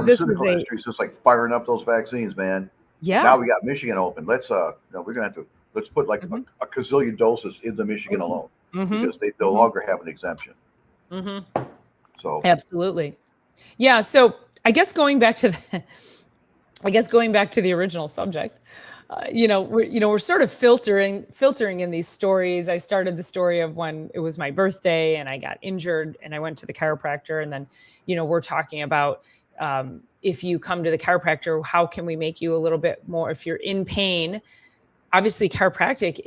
this is industry is just like firing up those vaccines, man. Yeah. Now we got Michigan open. Let's we're gonna have to put like a gazillion doses into Michigan alone because they no longer have an exemption. So absolutely. Yeah. So I guess going back to the original subject, we're sort of filtering in these stories. I started the story of when it was my birthday and I got injured and I went to the chiropractor, and then, we're talking about if you come to the chiropractor, how can we make you a little bit more, if you're in pain. Obviously, chiropractic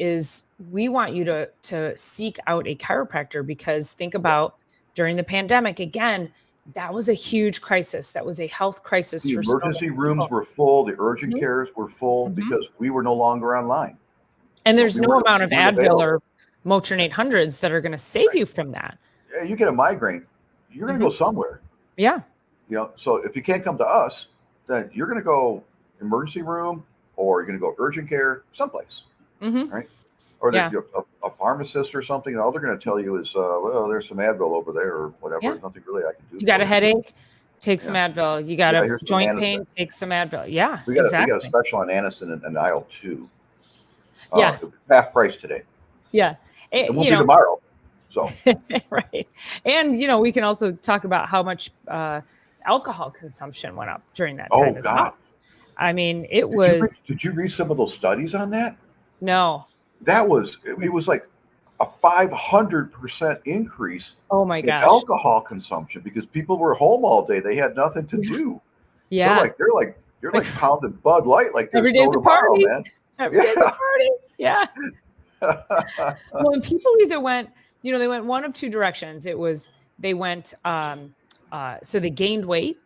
we want you to seek out a chiropractor, because think about during the pandemic, again, that was a huge crisis. That was a health crisis. The emergency rooms were full. The urgent cares were full because we were no longer online. And there's no amount of Advil or Motrin 800s that are going to save you from that. Yeah, you get a migraine, you're going to go somewhere. Yeah. So if you can't come to us, then you're going to go emergency room, or you're going to go urgent care someplace, right? Or a pharmacist or something, and all they're going to tell you is, well, there's some Advil over there or whatever. There's nothing really I can do. You got a headache? Take some Advil. You got a joint pain? Take some Advil. Yeah, we got a special on Anacin and aisle 2. Yeah. Half price today. Yeah. It won't be tomorrow. So. Right. And, we can also talk about how much alcohol consumption went up during that time as well. I mean, Did you read some of those studies on that? No. It was like a 500% increase in alcohol consumption because people were home all day. They had nothing to do. Yeah. So they're like pounding Bud Light like there's every day's no a party, tomorrow, man. Every day's a party. Yeah. Well, and people either went, they went one of two directions. They went, so they gained weight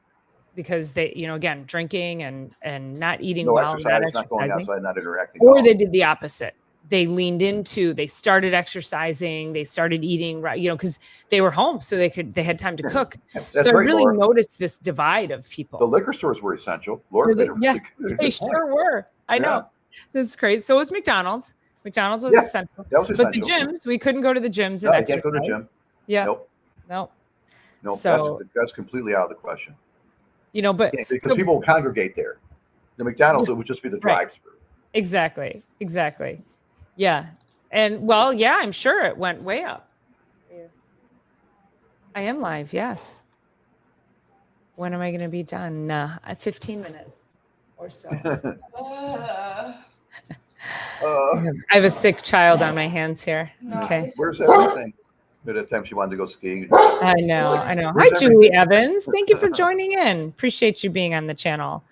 because they, again, drinking and not eating well, not exercising, not going outside, not interacting. Or they did the opposite. They leaned into, they started exercising, they started eating, right, because they were home, so they had time to cook. So I really noticed this divide of people. The liquor stores were essential. Lord, they sure were. I know. This is crazy. So was McDonald's. McDonald's was essential. That was essential. But the gyms, we couldn't go to the gyms and exercise. I can't go to the gym. Yeah. Nope. So that's completely out of the question. But because people will congregate there. The McDonald's, it would just be the drive-through. Exactly. Yeah. And I'm sure it went way up. Yeah. I am live. Yes. When am I going to be done? 15 minutes or so. I have a sick child on my hands here. Okay. Where's everything? At that time she wanted to go skiing. I know. Hi, Julie Evans. Thank you for joining in. Appreciate you being on the channel.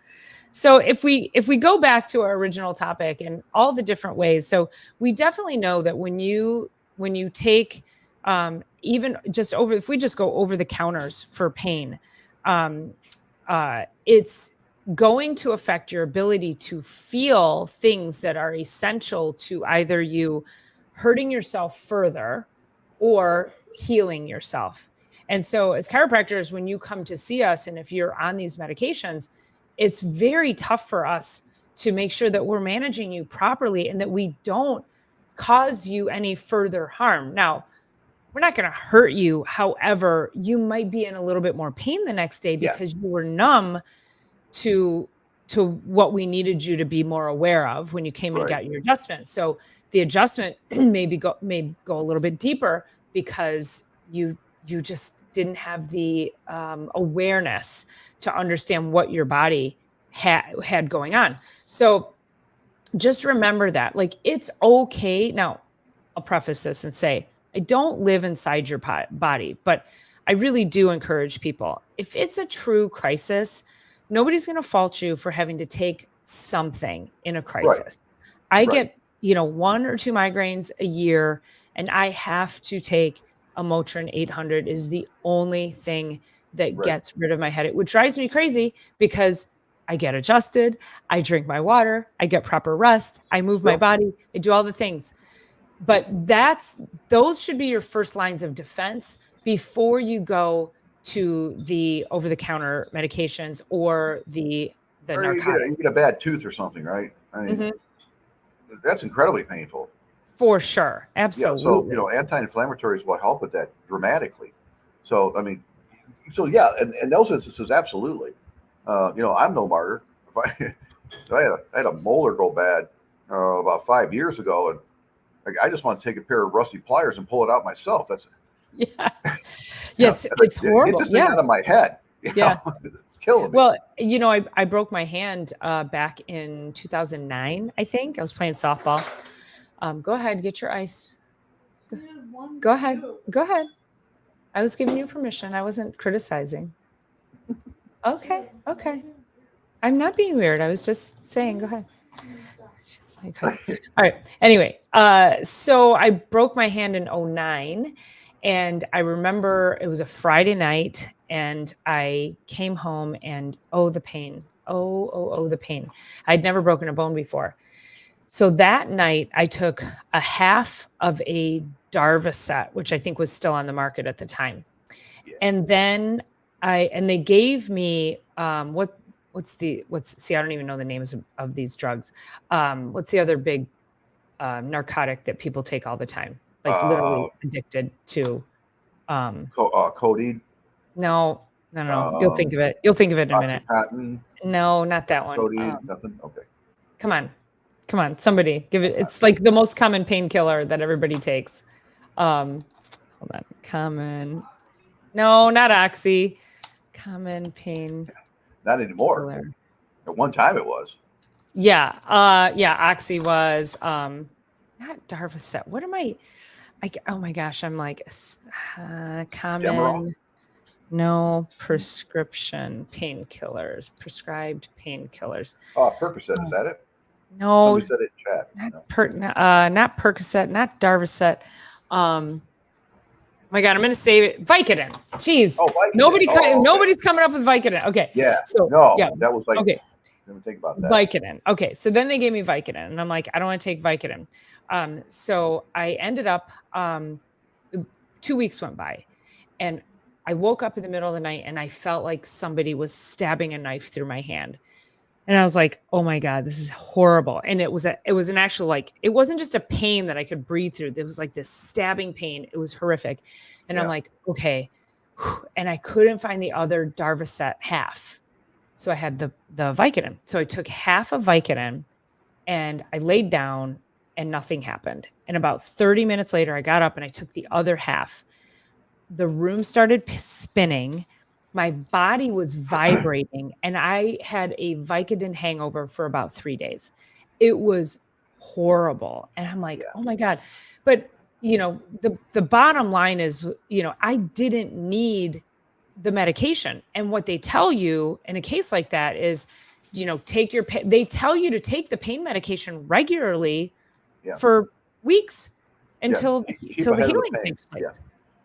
So if we go back to our original topic and all the different ways, so we definitely know that when you take even just over, if we just go over the counters for pain, it's going to affect your ability to feel things that are essential to either you hurting yourself further or healing yourself. And so as chiropractors, when you come to see us, and if you're on these medications, it's very tough for us to make sure that we're managing you properly and that we don't cause you any further harm. Now, we're not going to hurt you. However, you might be in a little bit more pain the next day because you were numb to what we needed you to be more aware of when you came and got your adjustment. So the adjustment may go a little bit deeper because you just didn't have the awareness to understand what your body had going on. So just remember that, like, it's okay. Now, I'll preface this and say, I don't live inside your body, but I really do encourage people. If it's a true crisis, nobody's going to fault you for having to take something in a crisis. I get, 1 or 2 migraines a year, and I have to take a Motrin 800 is the only thing that gets rid of my headache, which drives me crazy because I get adjusted, I drink my water, I get proper rest, I move my body, I do all the things. But those should be your first lines of defense before you go to the over-the-counter medications or the narcotics. You get a bad tooth or something, right? I mean, that's incredibly painful. For sure. Absolutely. Yeah, so, anti-inflammatories will help with that dramatically. So, I mean, in those instances, absolutely. I'm no martyr. I had a molar go bad about 5 years ago, and I just want to take a pair of rusty pliers and pull it out myself. That's it's horrible. Get this thing out of my head. It's killing me. Well, I broke my hand back in 2009. I think I was playing softball. Go ahead, get your ice. Go ahead. I was giving you permission. I wasn't criticizing. Okay. I'm not being weird. I was just saying, go ahead. All right. Anyway, so I broke my hand in 2009, and I remember it was a Friday night, and I came home and the pain. The pain. I'd never broken a bone before. So that night I took a half of a Darvocet, which I think was still on the market at the time. Yeah. And then they gave me I don't even know the names of these drugs. What's the other big narcotic that people take all the time? Like literally addicted to. Codeine? No. You'll think of it. You'll think of it in a minute. No, not that one. Codeine, nothing? Okay. Come on. Somebody give it. It's like the most common painkiller that everybody takes. Hold on. Common. No, not Oxy. Common pain. Not anymore. Killer. At one time it was. Yeah. Oxy was not Darvocet. What am I? Oh my gosh. I'm like common. Demerol? No, prescription painkillers. Prescribed painkillers. Percocet, is that it? No. Somebody said it in chat. Not Percocet, not Darvocet. Oh my God, I'm going to save it. Vicodin. Jeez. Oh, Vicodin. Nobody's coming up with Vicodin. Okay. Yeah. So that was like, okay. Let me think about that. Vicodin. Okay. So then they gave me Vicodin, and I'm like, I don't want to take Vicodin. So I ended up, 2 weeks went by, and I woke up in the middle of the night, and I felt like somebody was stabbing a knife through my hand. And I was like, oh my God, this is horrible. And it was an actual, like, it wasn't just a pain that I could breathe through. It was like this stabbing pain. It was horrific. And I'm like, okay. And I couldn't find the other Darvocet half. So I had the Vicodin. So I took half of Vicodin, and I laid down, and nothing happened. And about 30 minutes later, I got up and I took the other half. The room started spinning. My body was vibrating, and I had a Vicodin hangover for about 3 days. It was horrible. And I'm like, oh my God. But, the bottom line is, I didn't need the medication. And what they tell you in a case like that is, they tell you to take the pain medication regularly for weeks until the healing takes place.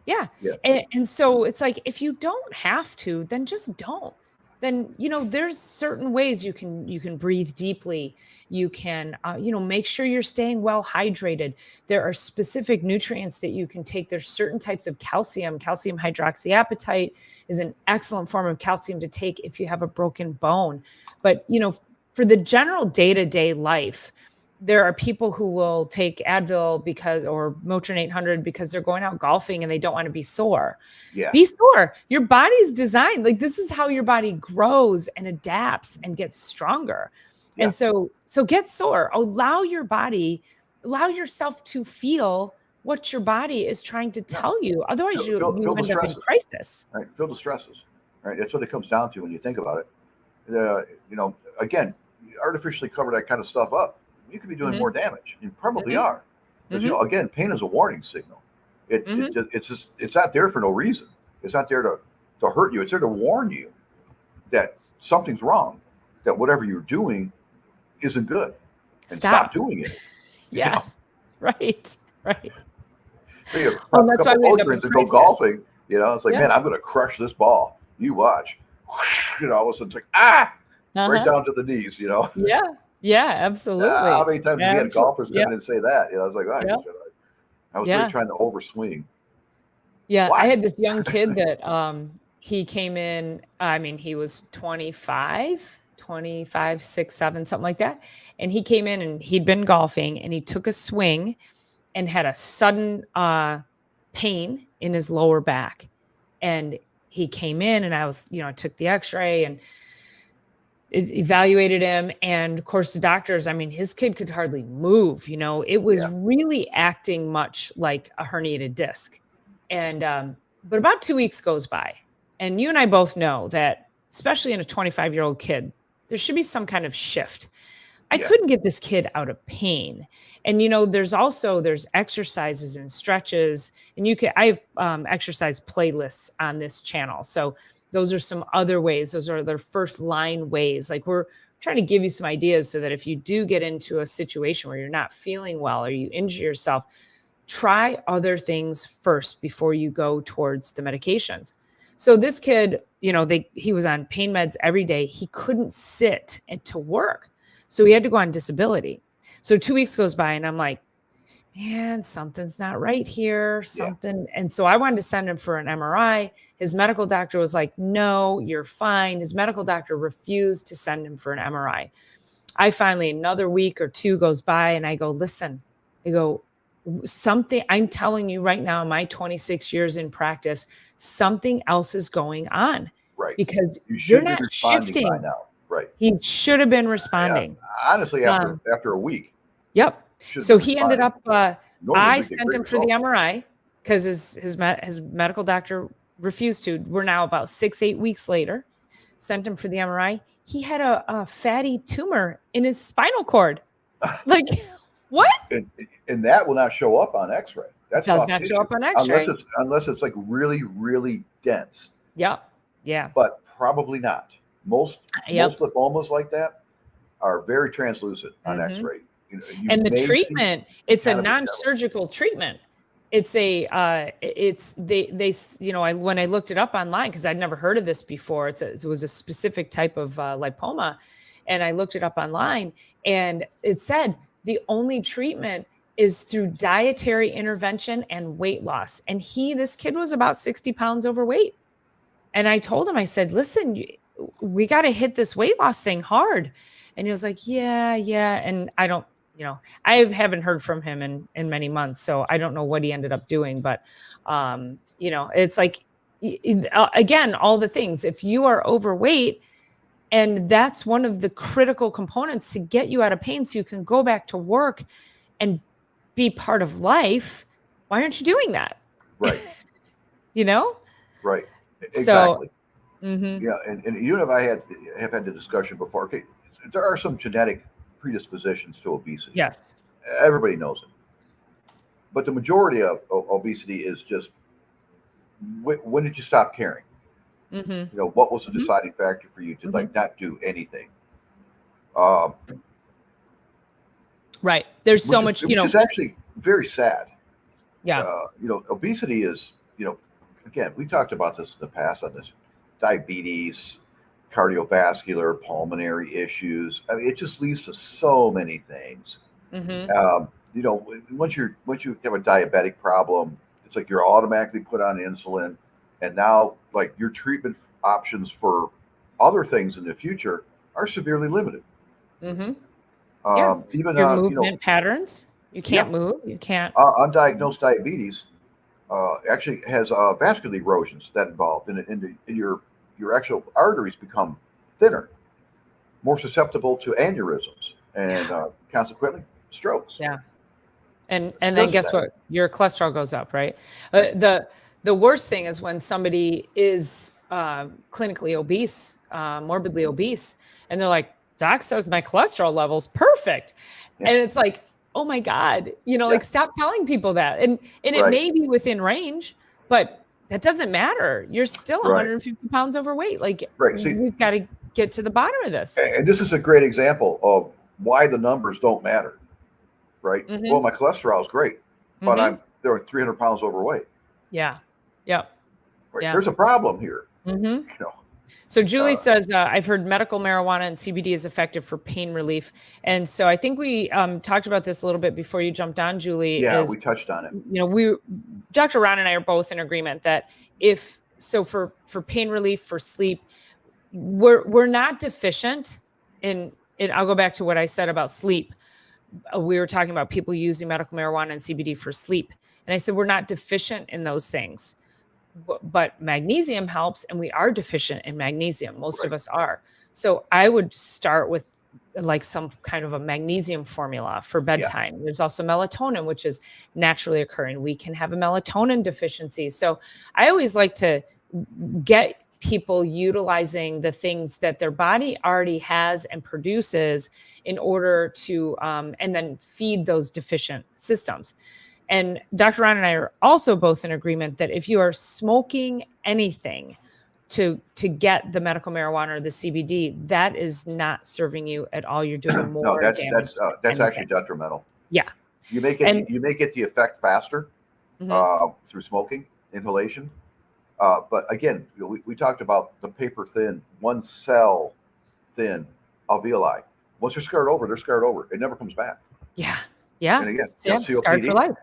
Yeah. And so it's like, if you don't have to, then just don't. Then, there's certain ways you can breathe deeply. You can, make sure you're staying well hydrated. There are specific nutrients that you can take. There's certain types of calcium. Calcium hydroxyapatite is an excellent form of calcium to take if you have a broken bone. But, for the general day-to-day life, there are people who will take Advil or Motrin 800 because they're going out golfing and they don't want to be sore. Yeah. Be sore. Your body's designed, like, this is how your body grows and adapts and gets stronger. Yeah. And so get sore. Allow yourself to feel what your body is trying to tell you. Otherwise, you end up in crisis. Right. Feel the stresses. Right. That's what it comes down to when you think about it. Again, you artificially cover that kind of stuff up. You could be doing more damage. You probably are. Because again, pain is a warning signal. It's not there for no reason. It's not there to hurt you. It's there to warn you that something's wrong. That whatever you're doing isn't good. And stop doing it. Yeah. Right. Well, that's why we end up in go golfing. It's like, man, I'm going to crush this ball. You watch. All of a sudden it's like, right down to the knees. Yeah, absolutely. How many times have we had golfers come in and say that? I was like, I was really trying to overswing. Yeah, I had this young kid that he came in. I mean, he was 25, 6, 7, something like that. And he came in and he'd been golfing and he took a swing and had a sudden pain in his lower back. And he came in and I was, took the x-ray and it evaluated him. And of course the doctors, I mean, his kid could hardly move, it was really acting much like a herniated disc. And, but about 2 weeks goes by and you and I both know that, especially in a 25-year-old kid, there should be some kind of shift. I couldn't get this kid out of pain. And, there's exercises and stretches and I have exercise playlists on this channel. So those are some other ways. Those are their first line ways. Like, we're trying to give you some ideas so that if you do get into a situation where you're not feeling well or you injure yourself, try other things first before you go towards the medications. So this kid, he was on pain meds every day. He couldn't sit to work. So he had to go on disability. So 2 weeks goes by and I'm like, man, something's not right here. And so I wanted to send him for an MRI. His medical doctor was like, no, you're fine. His medical doctor refused to send him for an MRI. I finally, another week or two goes by and I go, listen, something, I'm telling you right now, in my 26 years in practice, something else is going on. Right. Because you're not shifting. By now. Right. He should have been responding. Honestly, after a week. Yep. So he ended up, I sent him for the MRI because his medical doctor refused to. We're now about 6-8 weeks later, sent him for the MRI. He had a fatty tumor in his spinal cord. Like, what? And that will not show up on x-ray. That does not show up on x-ray. Unless it's like really, really dense. Yep. Yeah. But probably not. Most lipomas like that are very translucent on x-ray. And the treatment, it's a non-surgical treatment. It's when I looked it up online, because I'd never heard of this before, it was a specific type of lipoma. And I looked it up online and it said the only treatment is through dietary intervention and weight loss. And this kid was about 60 pounds overweight. And I told him, I said, listen, we got to hit this weight loss thing hard. And he was like, yeah. And I don't, I haven't heard from him in many months, so I don't know what he ended up doing. But, it's like, again, all the things, if you are overweight, and that's one of the critical components to get you out of pain so you can go back to work and be part of life, why aren't you doing that? Right. Right. Exactly. So, yeah. And you and I have had the discussion before. Okay. There are some genetic predispositions to obesity. Yes. Everybody knows it. But the majority of obesity is just, when did you stop caring? What was the deciding factor for you to not do anything? Right. There's so much, which is actually very sad. Yeah. Obesity is, again, we talked about this in the past on this, diabetes, cardiovascular, pulmonary issues. I mean, it just leads to so many things. Once you have a diabetic problem, it's like you're automatically put on insulin, and now like your treatment options for other things in the future are severely limited. Yeah. Even Your movement patterns. You can't yeah, move. You can't. undiagnosed diabetes actually has vascular erosions that involved, in your actual arteries become thinner, more susceptible to aneurysms, and Yeah. consequently strokes. Yeah. And then Because of guess that, what? Your cholesterol goes up, right? right? The worst thing is when somebody is clinically obese, morbidly obese, and they're like, "Doc says my cholesterol level's perfect," Yeah, and it's like, "Oh my God," yeah, like stop telling people that. And it right, may be within range, but that doesn't matter. You're still right, 150 pounds overweight. Like right. See, we've got to get to the bottom of this. and this is a great example of why the numbers don't matter, right? Well, Mm-hmm. my cholesterol is great, but Mm-hmm. they're 300 pounds overweight. Yeah. Yep. Right? Yeah. There's a problem here. Mm-hmm. You know, So Julie uh, says, I've heard medical marijuana and CBD is effective for pain relief. And so I think we talked about this a little bit before you jumped on, Julie, yeah, is, we touched on it. Dr. Ron and I are both in agreement that if, so for pain relief, for sleep, we're not deficient in, I'll go back to what I said about sleep. We were talking about people using medical marijuana and CBD for sleep. And I said, we're not deficient in those things, but magnesium helps, and we are deficient in magnesium. Most Right. of us are. So I would start with like some kind of a magnesium formula for Yeah, bedtime. There's also melatonin, which is naturally occurring. We can have a melatonin deficiency. So I always like to get people utilizing the things that their body already has and produces in order to and then feed those deficient systems. And Dr. Ron and I are also both in agreement that if you are smoking anything to get the medical marijuana or the CBD, that is not serving you at all. You're doing no, more damage than that's actually anything. detrimental. Yeah. You And may get the effect faster mhm, through smoking inhalation. But again, we talked about the paper thin, one cell thin alveoli. Once they're scarred over, they're scarred over. It never comes back. yeah. Yeah. And again, So yeah, scarred for COPD. life.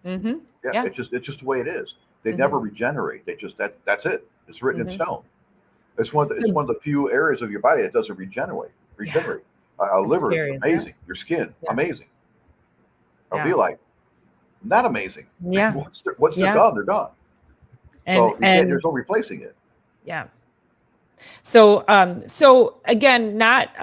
Hmm. Yeah, Yeah. it's just the way it is. They Hmm. never regenerate. They just that's it. It's written in Hmm. stone. It's So one of the few areas of your body that doesn't regenerate. yeah, Regenerate. A it's liver, scary, isn't it? amazing. Your skin, Yeah. amazing. Yeah. Alveoli, not amazing. Yeah. Once they're Yeah. gone, they're gone. And So you can't. and There's no replacing it. yeah. So again, not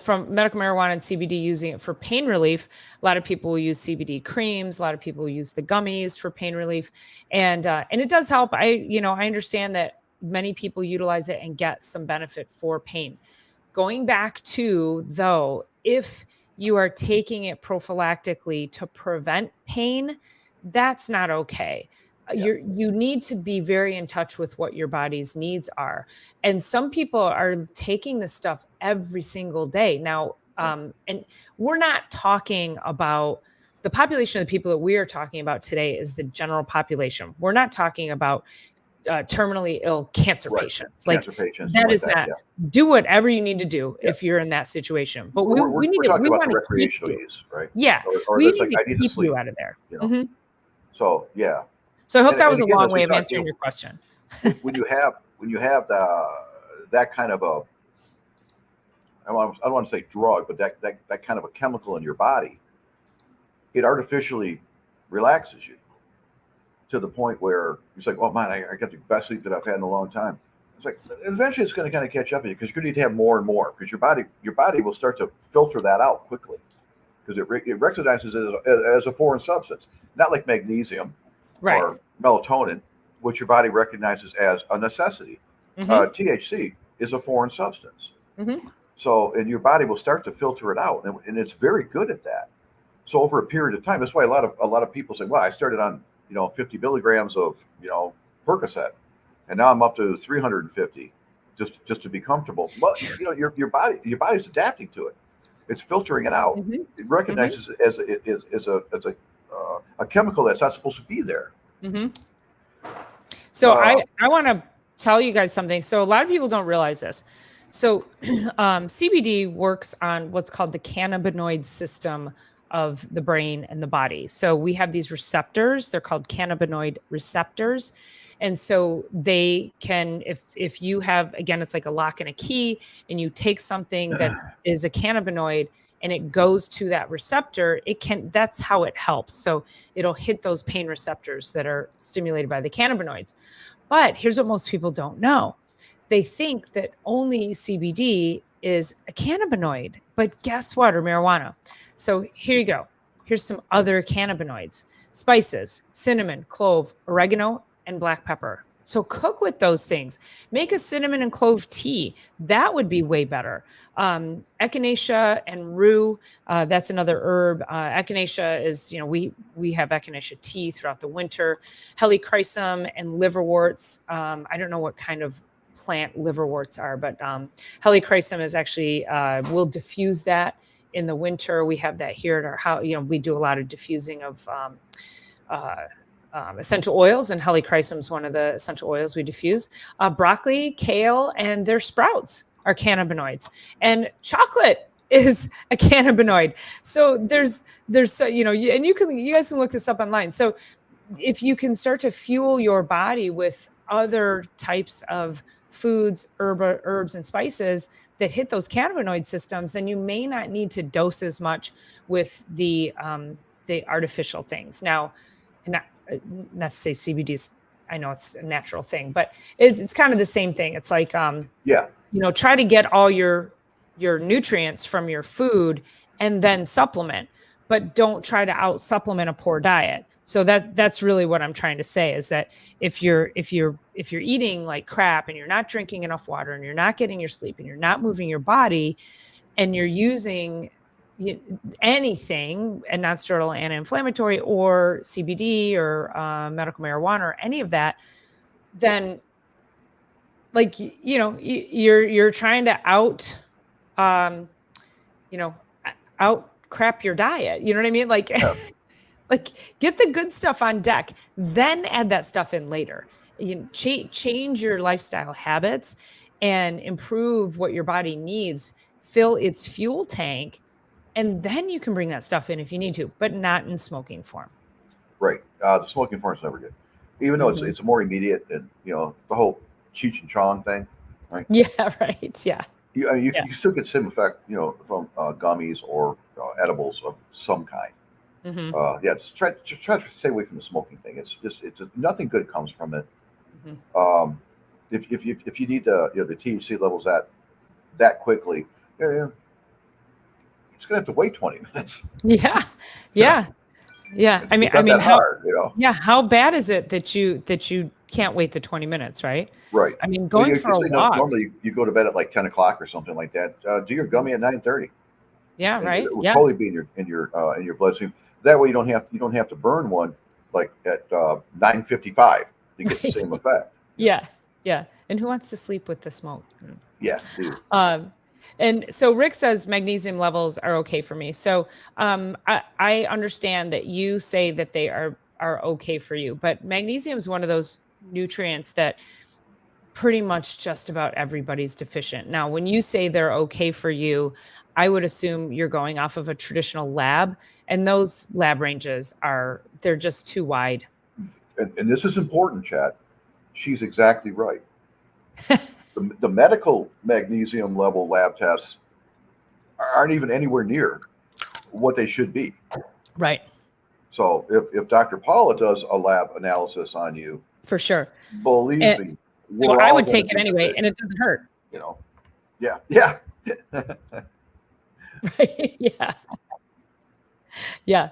from medical marijuana and CBD using it for pain relief. A lot of people will use CBD creams. A lot of people use the gummies for pain relief, and it does help. I understand that many people utilize it and get some benefit for pain. Going back to though, if you are taking it prophylactically to prevent pain, that's not okay. Yeah. You need to be very in touch with what your body's needs are. And some people are taking this stuff every single day. Now, Yeah. And we're not talking about the population of the people that we are talking about today is the general population. We're not talking about terminally ill cancer Right. patients. Like Cancer patients, stuff that like is that. not, Yeah. do whatever you need to do Yeah. if you're in that situation. But we We're talking we about want the to keep recreational you. use, right? Yeah, Or we that's need like to I need to keep you sleep, out of there. you know. Mhm. So yeah. So I hope that was And a again, long as we way of talked, answering your question. when you have that kind of a I don't want to say drug, but that kind of a chemical in your body, it artificially relaxes you to the point where it's like, oh man, I got the best sleep that I've had in a long time. It's like eventually it's going to kind of catch up to you because you're going to need to have more and more because your body will start to filter that out quickly because it recognizes it as a foreign substance, not like magnesium Right. or melatonin, which your body recognizes as a necessity. Hmm. THC is a foreign substance. Hmm. So, and your body will start to filter it out, and it's very good at that. So, over a period of time, that's why a lot of people say, "Well, I started on 50 milligrams of Percocet, and now I'm up to 350, just to be comfortable." But your body's adapting to it. It's filtering it out. Hmm. It Hmm. recognizes it as a chemical that's not supposed to be there. Hmm. So Uh, I want to tell you guys something. So a lot of people don't realize this. So CBD works on what's called the cannabinoid system of the brain and the body. So we have these receptors. They're called cannabinoid receptors. And so they can, if you have, again, it's like a lock and a key, and you take something that is a cannabinoid and it goes to that receptor, that's how it helps. So it'll hit those pain receptors that are stimulated by the cannabinoids. But here's what most people don't know. They think that only CBD is a cannabinoid, but guess what? Or marijuana. So here you go. Here's some other cannabinoids: spices, cinnamon, clove, oregano, and black pepper. So cook with those things. Make a cinnamon and clove tea. That would be way better. Echinacea and rue, that's another herb. Echinacea is, we have echinacea tea throughout the winter. Helichrysum and liverworts. I don't know what kind of plant liverworts are, but helichrysum is actually, we'll diffuse that in the winter. We have that here at our house. We do a lot of diffusing of essential oils, and helichrysum is one of the essential oils we diffuse. Broccoli, kale, and their sprouts are cannabinoids, and chocolate is a cannabinoid. So there's so, and you guys can look this up online. So if you can start to fuel your body with other types of foods, herbs, and spices that hit those cannabinoid systems, then you may not need to dose as much with the artificial things. Now, not to say CBD's, I know it's a natural thing, but it's kind of the same thing. It's like, try to get all your nutrients from your food and then supplement, but don't try to out supplement a poor diet. So that's really what I'm trying to say, is that if you're eating like crap and you're not drinking enough water and you're not getting your sleep and you're not moving your body and you're using anything, a non-steroidal anti-inflammatory or CBD or medical marijuana or any of that, then you're trying to out crap your diet. You know what I mean? Like, like get the good stuff on deck, then add that stuff in later. Change your lifestyle habits and improve what your body needs, fill its fuel tank, and then you can bring that stuff in if you need to, but not in smoking form. Right. The smoking form is never good, even though it's more immediate, and the whole Cheech and Chong thing, right? Yeah. Right. Yeah. You still get some effect, from gummies or edibles of some kind. Mm-hmm. Just try to stay away from the smoking thing. It's nothing good comes from it. Mm-hmm. If you need the THC levels that quickly, it's gonna have to wait 20 minutes. Yeah. I mean, how bad is it that you can't wait the 20 minutes, right? Right. I mean, going for a walk. Normally, you go to bed at like 10 o'clock or something like that. Do your gummy at 9:30. Yeah. Right. It will totally be in your bloodstream. That way, you don't have to burn one like at 9:55 to get the same effect. Yeah. And who wants to sleep with the smoke? Yeah. Dude. And so Rick says magnesium levels are okay for me. So I understand that you say that they are okay for you, but magnesium is one of those nutrients that pretty much just about everybody's deficient. Now, when you say they're okay for you, I would assume you're going off of a traditional lab, and those lab ranges they're just too wide. And this is important, Chad. She's exactly right. The medical magnesium level lab tests aren't even anywhere near what they should be. Right. So if Dr. Paula does a lab analysis on you, for sure, believe me, so I would take it anyway, and it doesn't hurt. Yeah. Right. Yeah.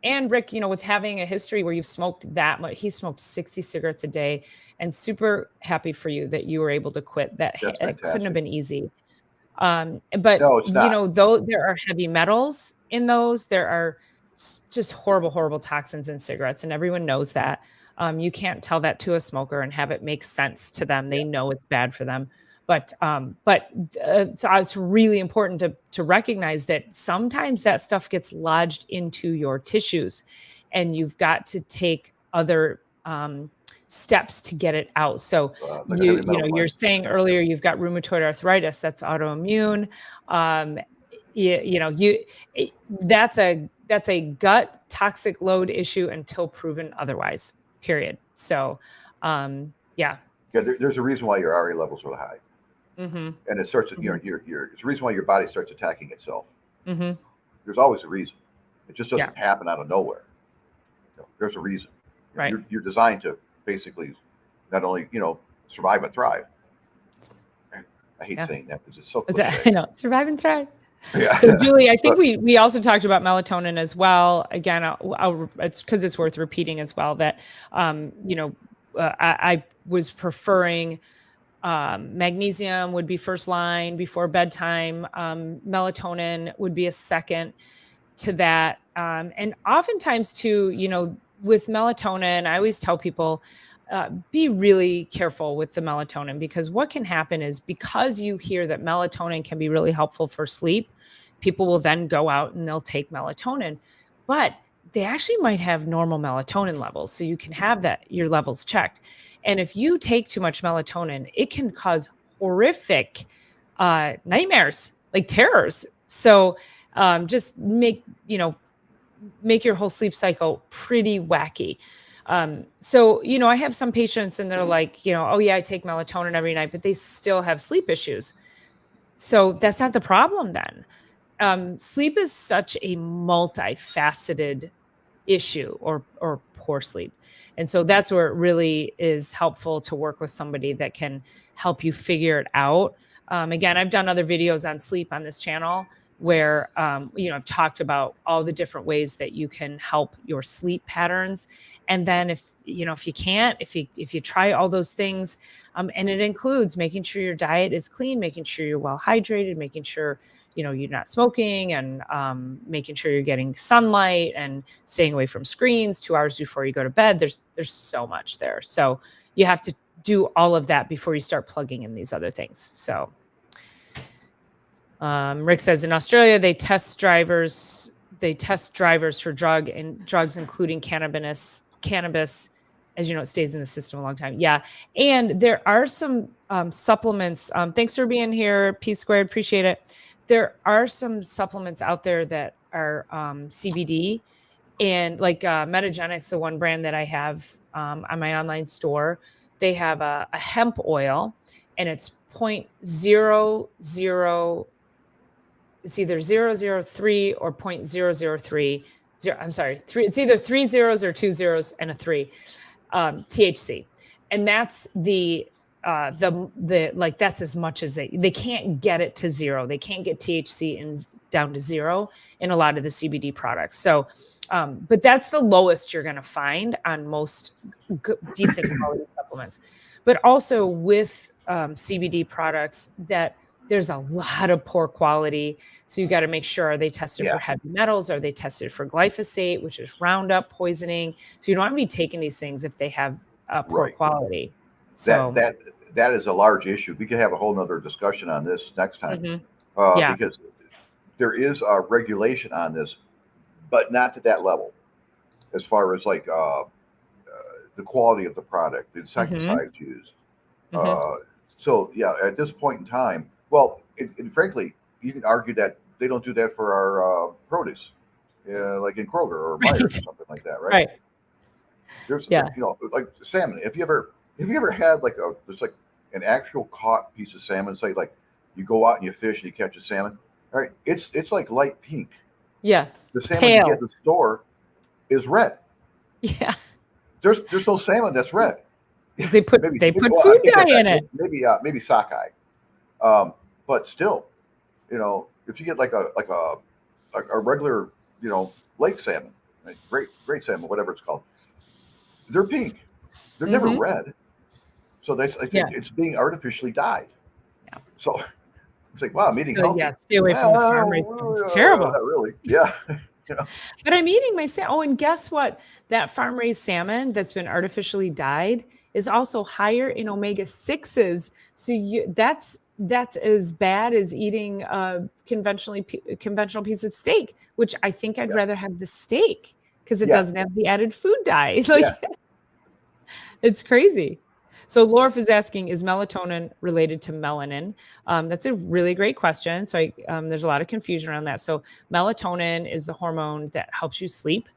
And Rick, with having a history where you've smoked that much, he smoked 60 cigarettes a day, and super happy for you that you were able to quit. It couldn't have been easy. But no, it's not. Though there are heavy metals in those, there are just horrible toxins in cigarettes, and everyone knows that. You can't tell that to a smoker and have it make sense to them. They know it's bad for them. But so it's really important to recognize that sometimes that stuff gets lodged into your tissues, and you've got to take other steps to get it out. So you're saying earlier you've got rheumatoid arthritis, that's autoimmune. That's a gut toxic load issue until proven otherwise. period. So, yeah. Yeah, there's a reason why your RA levels are high, Mm-hmm. and it starts. Mm-hmm. It's a reason why your body starts attacking itself. Mm-hmm. There's always a reason. It just Yeah. doesn't happen out of nowhere. There's a reason. Right. You're designed to basically not only survive but thrive. I hate saying that because it's so cliche. I know, survive and thrive. Yeah. So Julie, I think we also talked about melatonin as well. Again, it's because it's worth repeating as well that I was preferring magnesium would be first line before bedtime. Melatonin would be a second to that. And oftentimes too, with melatonin, I always tell people, be really careful with the melatonin, because what can happen is, because you hear that melatonin can be really helpful for sleep, people will then go out and they'll take melatonin, but they actually might have normal melatonin levels. So you can have your levels checked. And if you take too much melatonin, it can cause horrific nightmares, like terrors. So just make your whole sleep cycle pretty wacky. So, I have some patients and they're like, oh yeah, I take melatonin every night, but they still have sleep issues. So that's not the problem then. Sleep is such a multifaceted issue, or poor sleep. And so that's where it really is helpful to work with somebody that can help you figure it out. Again, I've done other videos on sleep on this channel where, I've talked about all the different ways that you can help your sleep patterns. And then if you try all those things, and it includes making sure your diet is clean, making sure you're well hydrated, making sure, you're not smoking, and making sure you're getting sunlight and staying away from screens 2 hours before you go to bed. There's so much there. So you have to do all of that before you start plugging in these other things. So Rick says in Australia, they test drivers for drugs, including cannabis. As you know, it stays in the system a long time. Yeah. And there are some supplements. Thanks for being here, P Squared. Appreciate it. There are some supplements out there that are CBD, and like Metagenics, the one brand that I have on my online store, they have a hemp oil, and it's 0.00. It's either 003 or 0.003. I'm sorry, it's either 3 zeros or 2 zeros and a 3 THC, and that's that's as much as they can't get it to zero. They can't get THC down to zero in a lot of the CBD products. So, but that's the lowest you're going to find on most decent quality supplements. But also with CBD products, that there's a lot of poor quality. So you got to make sure, are they tested for heavy metals? Are they tested for glyphosate, which is Roundup poisoning? So you don't want to be taking these things if they have poor quality. So that is a large issue. We could have a whole nother discussion on this next time, because there is a regulation on this, but not to that level, as far as like the quality of the product, the insecticides used. So yeah, at this point in time, well, and frankly, you can argue that they don't do that for our produce, like in Kroger or Meijer or something like that, right? Right. There's like salmon. If you ever had like there's like an actual caught piece of salmon, say like you go out and you fish and you catch a salmon, all right? It's like light pink. Yeah. The salmon you get at the store is red. Yeah. There's no salmon that's red. They put food dye in it. Maybe sockeye. But still, if you get like a regular, lake salmon, right? great salmon, whatever it's called, they're pink. They're never red. So I think it's being artificially dyed. Yeah. So it's like, wow, I'm eating healthy. Yeah, stay away from the farm raised. It's terrible. Not really. Yeah. But I'm eating my salmon. Oh, and guess what? That farm raised salmon that's been artificially dyed is also higher in omega-6s. So that's as bad as eating a conventional piece of steak, which I think I'd rather have the steak because it doesn't have the added food dye. It's crazy. So Laura is asking, is melatonin related to melanin? That's a really great question. So there's a lot of confusion around that. So melatonin is the hormone that helps you sleep.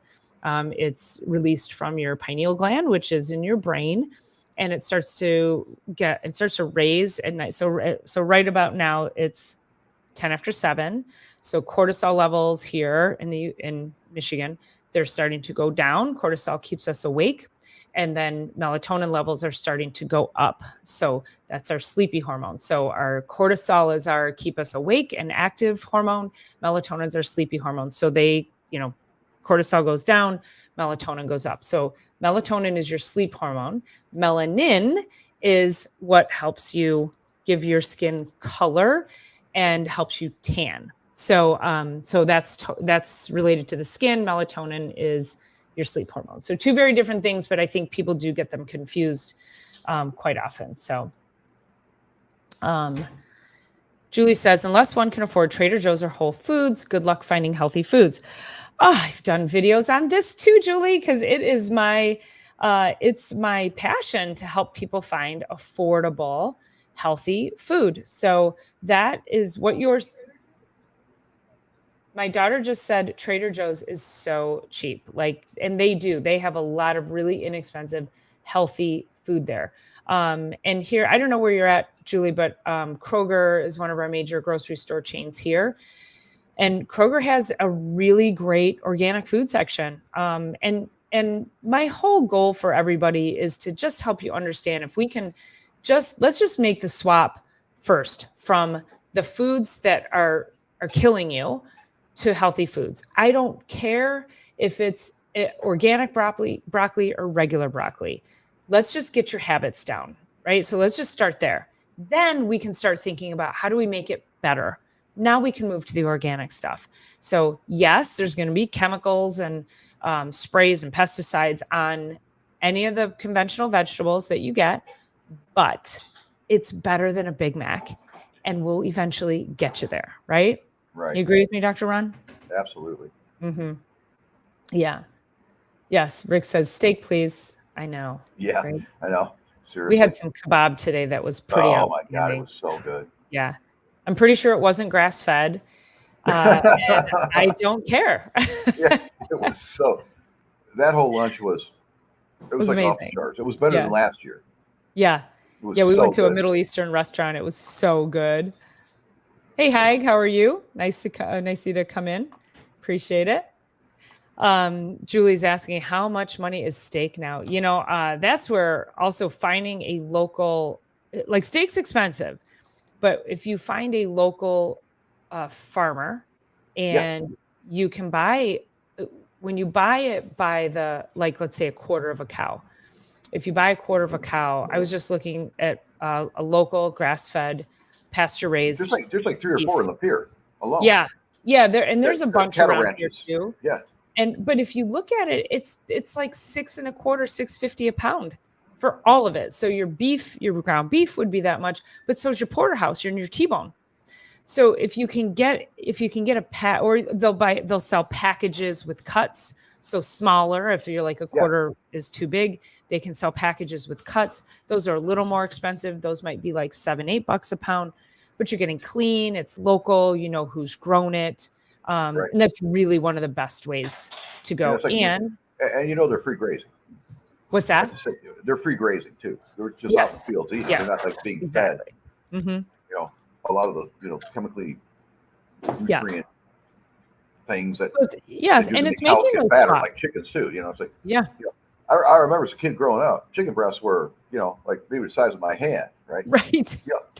It's released from your pineal gland, which is in your brain, and it starts to raise at night. So right about now it's 10 after 7. So cortisol levels here in Michigan, they're starting to go down. Cortisol keeps us awake. And then melatonin levels are starting to go up. So that's our sleepy hormone. So our cortisol is our keep us awake and active hormone. Melatonin is our sleepy hormone. So cortisol goes down, melatonin goes up. So melatonin is your sleep hormone. Melanin is what helps you give your skin color and helps you tan. So that's related to the skin. Melatonin is your sleep hormone. So 2 very different things, but I think people do get them confused quite often. So Julie says, unless one can afford Trader Joe's or Whole Foods, good luck finding healthy foods. Oh, I've done videos on this too, Julie, because it is it's my passion to help people find affordable, healthy food. So that is what my daughter just said Trader Joe's is so cheap. And they have a lot of really inexpensive, healthy food there. And here, I don't know where you're at, Julie, but Kroger is one of our major grocery store chains here. And Kroger has a really great organic food section. And my whole goal for everybody is to just help you understand if we can let's just make the swap first from the foods that are killing you to healthy foods. I don't care if it's organic broccoli or regular broccoli. Let's just get your habits down, right? So let's just start there. Then we can start thinking about how do we make it better? Now we can move to the organic stuff. So yes, there's going to be chemicals and sprays and pesticides on any of the conventional vegetables that you get, but it's better than a Big Mac and we'll eventually get you there, right? Right. You agree with me, Dr. Ron? Absolutely. Mm-hmm. Yeah. Yes. Rick says steak, please. I know. Yeah, right? I know. Seriously. We had some kebab today that was pretty Oh my God, it was so good. Yeah. I'm pretty sure it wasn't grass fed. And I don't care. Yeah, it was that whole lunch was like amazing. off the charts. It was better than last year. Yeah. We went to a Middle Eastern restaurant. It was so good. Hey, Haig, how are you? Nice of you to come in. Appreciate it. Julie's asking, how much money is steak now? That's where also finding a local, like steak's expensive, but if you find a local farmer and you can when you buy it by let's say a quarter of a cow. If you buy a quarter of a cow, I was just looking at a local grass-fed, pasture-raised. There's like 3 or 4 in the pier alone. Yeah. There's a bunch around ranches here too. Yeah. But if you look at it, it's like $6.25, $6.50 a pound for all of it. So your ground beef would be that much, but so is your porterhouse, your T-bone. So if you can get a or they'll sell packages with cuts. So smaller, if you're like a quarter is too big, they can sell packages with cuts. Those are a little more expensive. Those might be like $7-8 a pound, but you're getting clean. It's local. You know who's grown it. And that's really one of the best ways to go. And they're free grazing. What's that? They're free grazing too. They're just off the fields eating. They're not like being fed. Mm-hmm. A lot of the chemically nutrient things that and it's making those fatter, like chickens too. It's like I remember as a kid growing up, chicken breasts were like maybe the size of my hand, right? Right.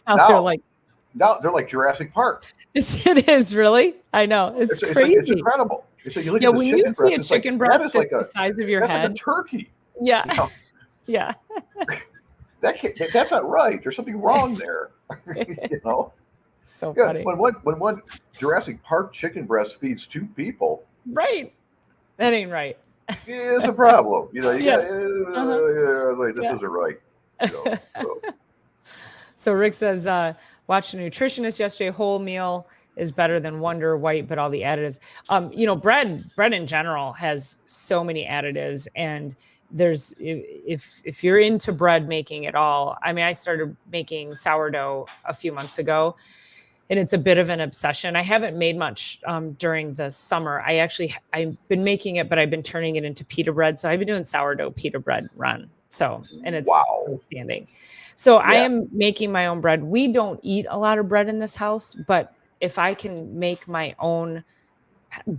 Now they're like Jurassic Park. It is really. I know it's crazy. It's incredible. You look at when you see a chicken breast that's the size of your head, like a turkey. Yeah. Yeah. That's not right. There's something wrong there. So funny. When one Jurassic Park chicken breast feeds 2 people, right? That ain't right. It's a problem. This isn't right. So Rick says, watched a nutritionist yesterday. Whole meal is better than Wonder White, but all the additives. Bread in general has so many additives, and there's if you're into bread making at all. I mean, I started making sourdough a few months ago, and it's a bit of an obsession. I haven't made much during the summer. I've been making it, but I've been turning it into pita bread. So I've been doing sourdough pita bread run. So, and it's outstanding. So I am making my own bread. We don't eat a lot of bread in this house, but if I can make my own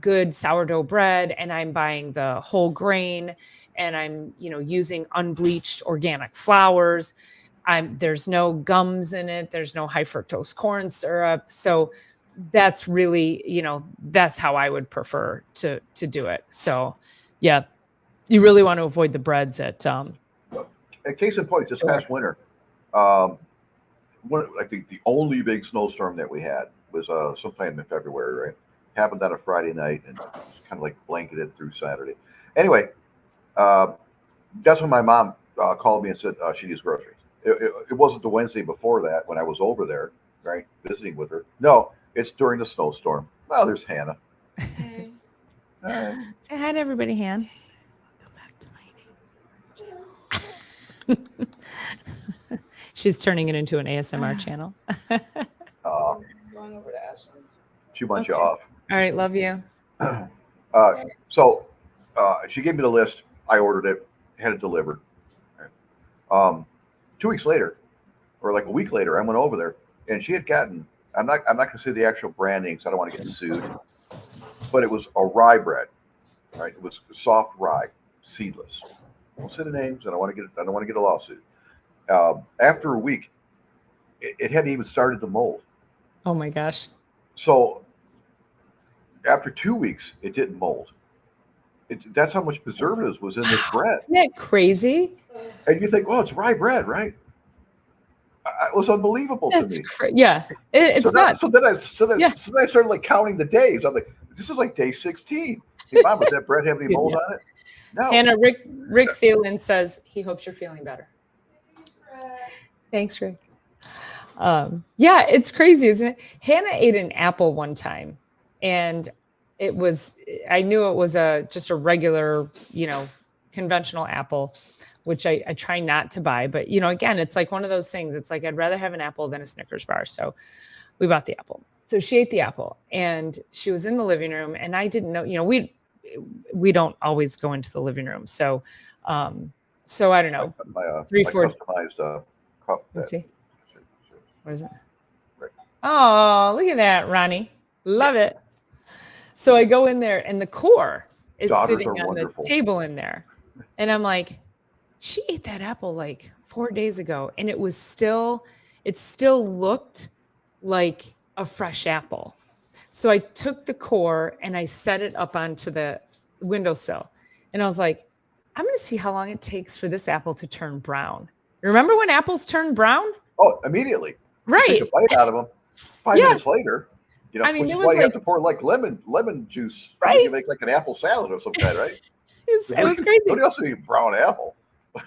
good sourdough bread, and I'm buying the whole grain, and I'm, using unbleached organic flours, there's no gums in it. There's no high fructose corn syrup. So that's really, that's how I would prefer to do it. So yeah, you really want to avoid the breads at case in point, this past winter, I think the only big snowstorm that we had was sometime in February, right? Happened on a Friday night, and it was kind of like blanketed through Saturday. Anyway, that's when my mom called me and said she needs groceries. It wasn't the Wednesday before that when I was over there, right, visiting with her. No, it's during the snowstorm. Well, there's Hannah. Hey. Say hi to everybody, Han. She's turning it into an ASMR channel. Going over to Ashland's. She wants you off. All right, love you. So she gave me the list. I ordered it, had it delivered. 2 weeks later, or like a week later, I went over there, and she had gotten. I'm not going to say the actual brand name because I don't want to get sued. But it was a rye bread, right? It was soft rye, seedless. I won't say the names. I don't want to get a lawsuit. After a week, it hadn't even started to mold. Oh my gosh! So after 2 weeks, it didn't mold. That's how much preservatives was in this bread. Isn't that crazy? And you think, well, it's rye bread, right? It was unbelievable to me. Yeah, it's not. So then I started like counting the days. I'm like, this is like day 16. Hey, Mom, does that bread have any mold on it? No. Hannah, Rick Thielen says he hopes you're feeling better. Thanks, Rick. Yeah, it's crazy, isn't it? Hannah ate an apple one time, and I knew it was just a regular, conventional apple, which I try not to buy. But, again, it's like one of those things. It's like, I'd rather have an apple than a Snickers bar. So we bought the apple. So she ate the apple, and she was in the living room, and I didn't know, we don't always go into the living room. So I don't know. My 3-4 customized cup. Let's see. What is it? Right. Oh, look at that, Ronnie. Love it. So I go in there, and the core is sitting on the table in there. And I'm like, she ate that apple like 4 days ago, and it still looked like a fresh apple. So I took the core and I set it up onto the windowsill. And I was like, I'm going to see how long it takes for this apple to turn brown. Remember when apples turn brown? Oh, immediately. Right. You take a bite out of them. 5 minutes later, I mean, which is why you have to pour like lemon juice. Right. You make like an apple salad of some kind, right? It was crazy. Nobody else would eat brown apple.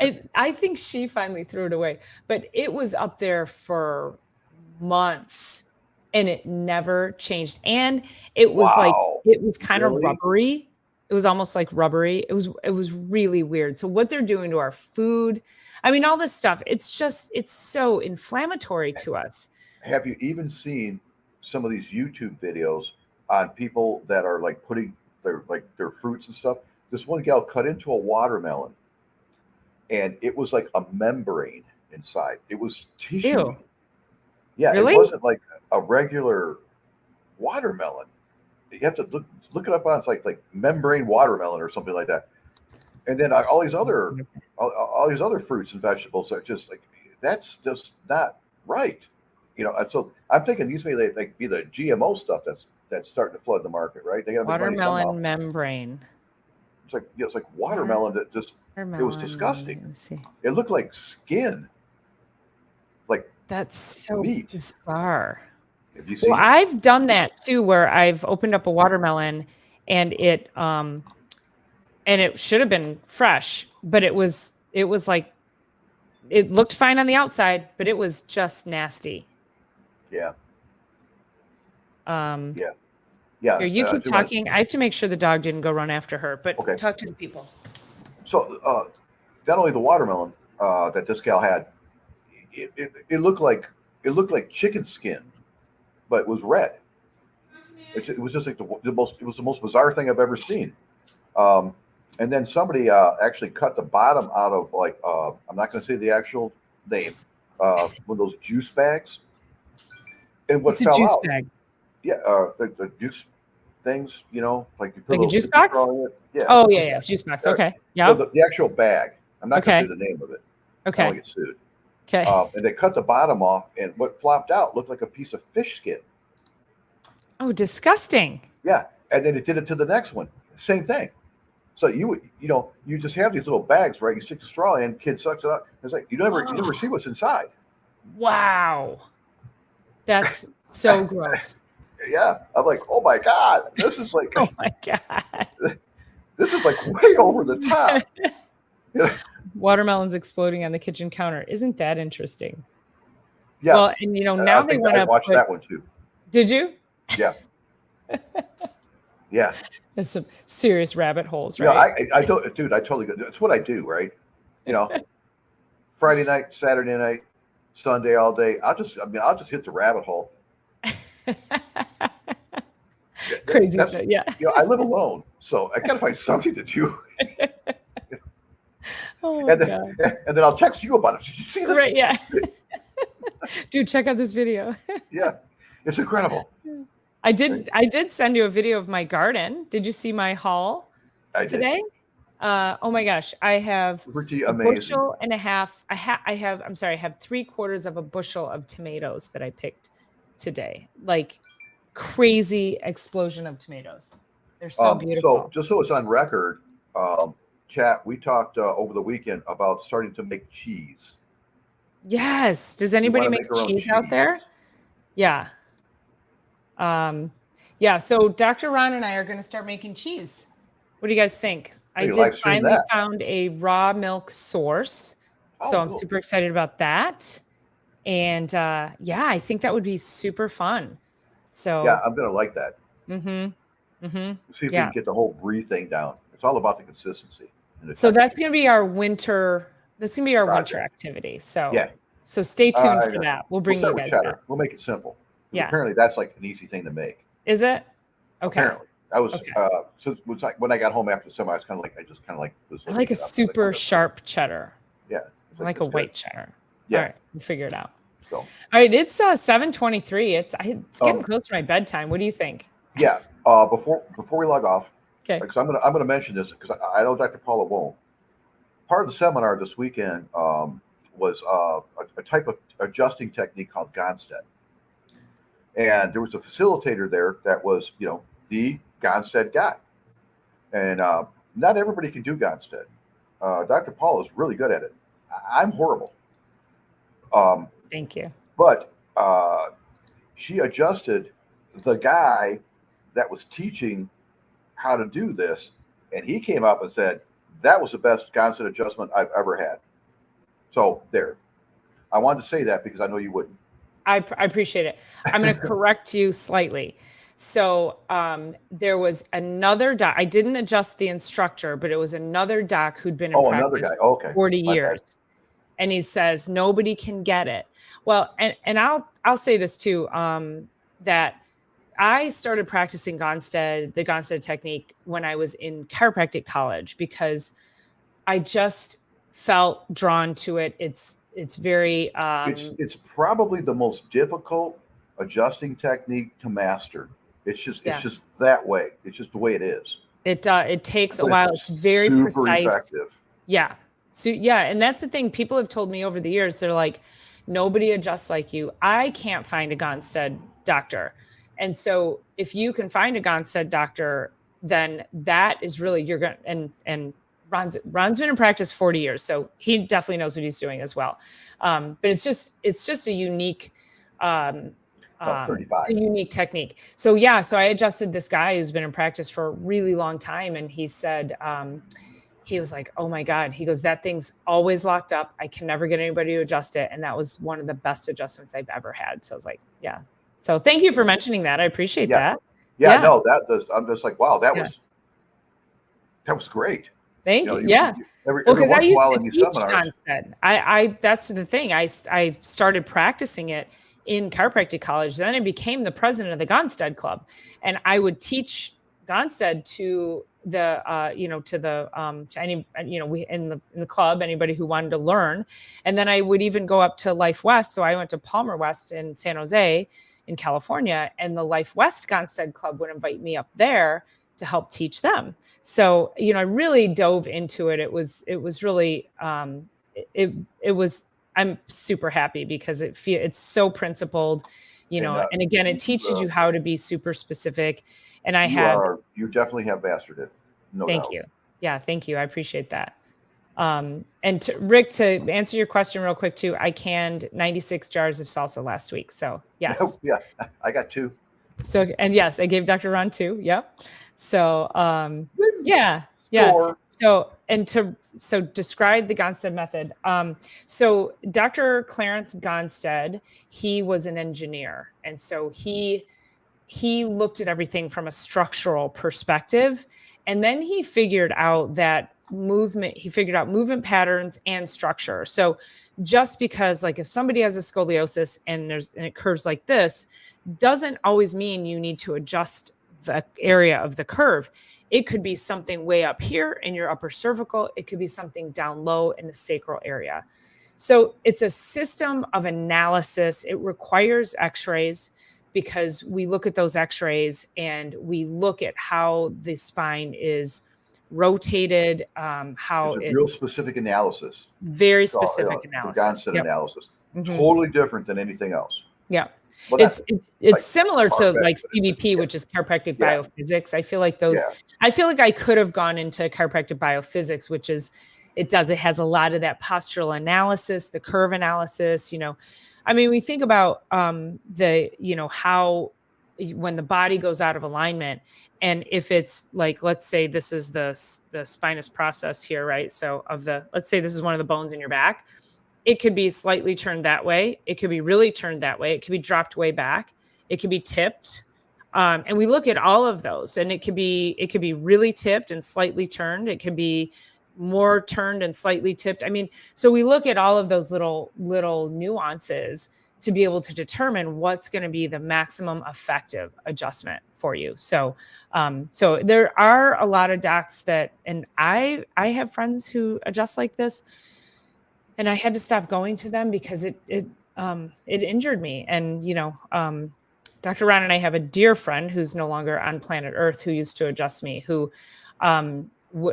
I think she finally threw it away, but it was up there for months, and it never changed. And it was it was kind of rubbery. It was almost like rubbery. It was really weird. So what they're doing to our food, I mean, all this stuff, it's so inflammatory to us. Have you even seen some of these YouTube videos on people that are like putting their fruits and stuff? This one gal cut into a watermelon, and it was like a membrane inside. It was tissue. Ew. Yeah, really? It wasn't like a regular watermelon. You have to look it up on, it's like membrane watermelon or something like that. And then all these other fruits and vegetables are just like, that's just not right. And so I'm thinking these may be the GMO stuff that's starting to flood the market, right? They got watermelon membrane. It's like watermelon that just it was disgusting. Let's see. It looked like skin. Like that's so meat. Bizarre. Have you seen well, I've done that too, where I've opened up a watermelon and it should have been fresh, but it was like, it looked fine on the outside, but it was just nasty. Yeah. Yeah. Yeah. Here, you keep talking. I have to make sure the dog didn't go run after her, but okay. Talk to the people. So not only the watermelon that this gal had, it looked like chicken skin. but it was red. It was just like it was the most bizarre thing I've ever seen. And then somebody actually cut the bottom out of like I'm not going to say the actual name, one of those juice bags. And what It's a fell juice out? bag. Yeah, the juice things, like you put Like a juice box? Yeah. Oh yeah, juice box. Okay. Yeah. So the actual bag. I'm not going to say the name of it. Okay. I don't get sued. Okay. And they cut the bottom off, and what flopped out looked like a piece of fish skin. Oh, disgusting. Yeah, and then it did it to the next one. Same thing. So you just have these little bags, right? You stick the straw in, kid sucks it up. It's like you never see what's inside. Wow. That's so gross. Yeah, I'm like, oh my god, this is like, Oh my God. this is like way over the top. Yeah. Watermelons exploding on the kitchen counter. Isn't that interesting? Yeah. Well, and now they went up. Watched that one too. Did you? Yeah. Yeah. There's some serious rabbit holes, right? Yeah, I totally. That's what I do, right? Friday night, Saturday night, Sunday all day. I'll just hit the rabbit hole. Crazy stuff. Yeah. I live alone, so I gotta find something to do. Oh my God. And then I'll text you about it. Did you see this? Right. Yeah. Dude, check out this video. Yeah, it's incredible. I did send you a video of my garden. Did you see my haul today? Oh my gosh, I have pretty a amazing. bushel and a half. I have 3/4 of a bushel of tomatoes that I picked today. Like crazy explosion of tomatoes. They're so beautiful. So just so it's on record, chat, we talked over the weekend about starting to make cheese. Yes. Does anybody make cheese out there? Yeah. Yeah. So Dr. Ron and I are going to start making cheese. What do you guys think? I did finally found a raw milk source. So I'm super excited about that. And I think that would be super fun. So yeah, I'm going to like that. Mm-hmm. Mm-hmm. See if we can get the whole brie thing down. It's all about the consistency. So that's going to be our winter. That's going to be our winter activity. So So stay tuned for that. We'll bring you guys back. We'll make it simple. Yeah. Apparently that's like an easy thing to make. Is it? Okay. Apparently. I was so it was like when I got home after the summer, I was kind of like I like a super sharp cheddar. Yeah. I like a white cheddar. Yeah. All right, we'll figure it out. So. All right, it's 7:23. It's getting close to my bedtime. What do you think? Yeah. Before we log off, okay. Because I'm gonna mention this because I know Dr. Paula won't. Part of the seminar this weekend was a type of adjusting technique called Gonstead. And there was a facilitator there that was, the Gonstead guy. And not everybody can do Gonstead. Dr. Paul is really good at it. I'm horrible. Thank you. But she adjusted the guy that was teaching how to do this. And he came up and said, that was the best Gonstead adjustment I've ever had. So there. I wanted to say that because I know you wouldn't. I appreciate it. I'm going to correct you slightly. So there was another doc. I didn't adjust the instructor, but it was another doc who'd been in practice 40 years. And he says, nobody can get it. Well, and I'll say this too, that I started practicing the Gonstead technique when I was in chiropractic college because I just felt drawn to it. It's very it's probably the most difficult adjusting technique to master. It's just that way. It's just the way it is. It takes a while. It's very precise. Effective. Yeah. So and that's the thing. People have told me over the years, they're like, nobody adjusts like you. I can't find a Gonstead doctor. And so if you can find a Gonstead doctor, then that is really you're going and Ron's been in practice 40 years, so he definitely knows what he's doing as well. But it's just a unique, 35. a unique technique. So so I adjusted this guy who's been in practice for a really long time, and he said, he was like, "Oh my God," he goes, "that thing's always locked up. I can never get anybody to adjust it," and that was one of the best adjustments I've ever had. So I was like, "Yeah." So thank you for mentioning that. I appreciate that. Yeah, no, I'm just like, wow, that was great. Thank you. Because I used to teach Gonstead. I that's the thing. I started practicing it in chiropractic college. Then I became the president of the Gonstead Club, and I would teach Gonstead to the to any, we in the club, anybody who wanted to learn. And then I would even go up to Life West. So I went to Palmer West in San Jose in California, and the Life West Gonstead Club would invite me up there to help teach them. So, I really dove into it. It was really, I'm super happy because it's so principled, and again, it teaches you how to be super specific. And you definitely have mastered it. No thank doubt. you. Yeah. Thank you. I appreciate that. And Rick, to answer your question real quick too, I canned 96 jars of salsa last week. So yes. Yeah. I got 2. So, and yes, I gave Dr. Ron 2. Yep. So, yeah. So describe the Gonstead method. So Dr. Clarence Gonstead, he was an engineer. And so he looked at everything from a structural perspective. And then he figured out movement patterns and structure. So just because, like, if somebody has a scoliosis and it curves like this, doesn't always mean you need to adjust the area of the curve. It could be something way up here in your upper cervical. It could be something down low in the sacral area. So it's a system of analysis. It requires x-rays, because we look at those x-rays and we look at how the spine is rotated, how it's real specific analysis. Very specific analysis. The Gonstead analysis. Totally different than anything else. Yeah. Well, it's like similar to like CBP, which is chiropractic biophysics. I feel like I feel like I could have gone into chiropractic biophysics, which is, it has a lot of that postural analysis, the curve analysis, I mean, we think about how when the body goes out of alignment, and if it's like, let's say this is the spinous process here, right? So let's say this is one of the bones in your back. It could be slightly turned that way. It could be really turned that way. It could be dropped way back. It could be tipped. And we look at all of those, and it could be really tipped and slightly turned. It could be more turned and slightly tipped. I mean, so we look at all of those little nuances to be able to determine what's going to be the maximum effective adjustment for you. So, so there are a lot of docs and I have friends who adjust like this, and I had to stop going to them because it injured me. And, Dr. Ron and I have a dear friend who's no longer on planet Earth who used to adjust me, who,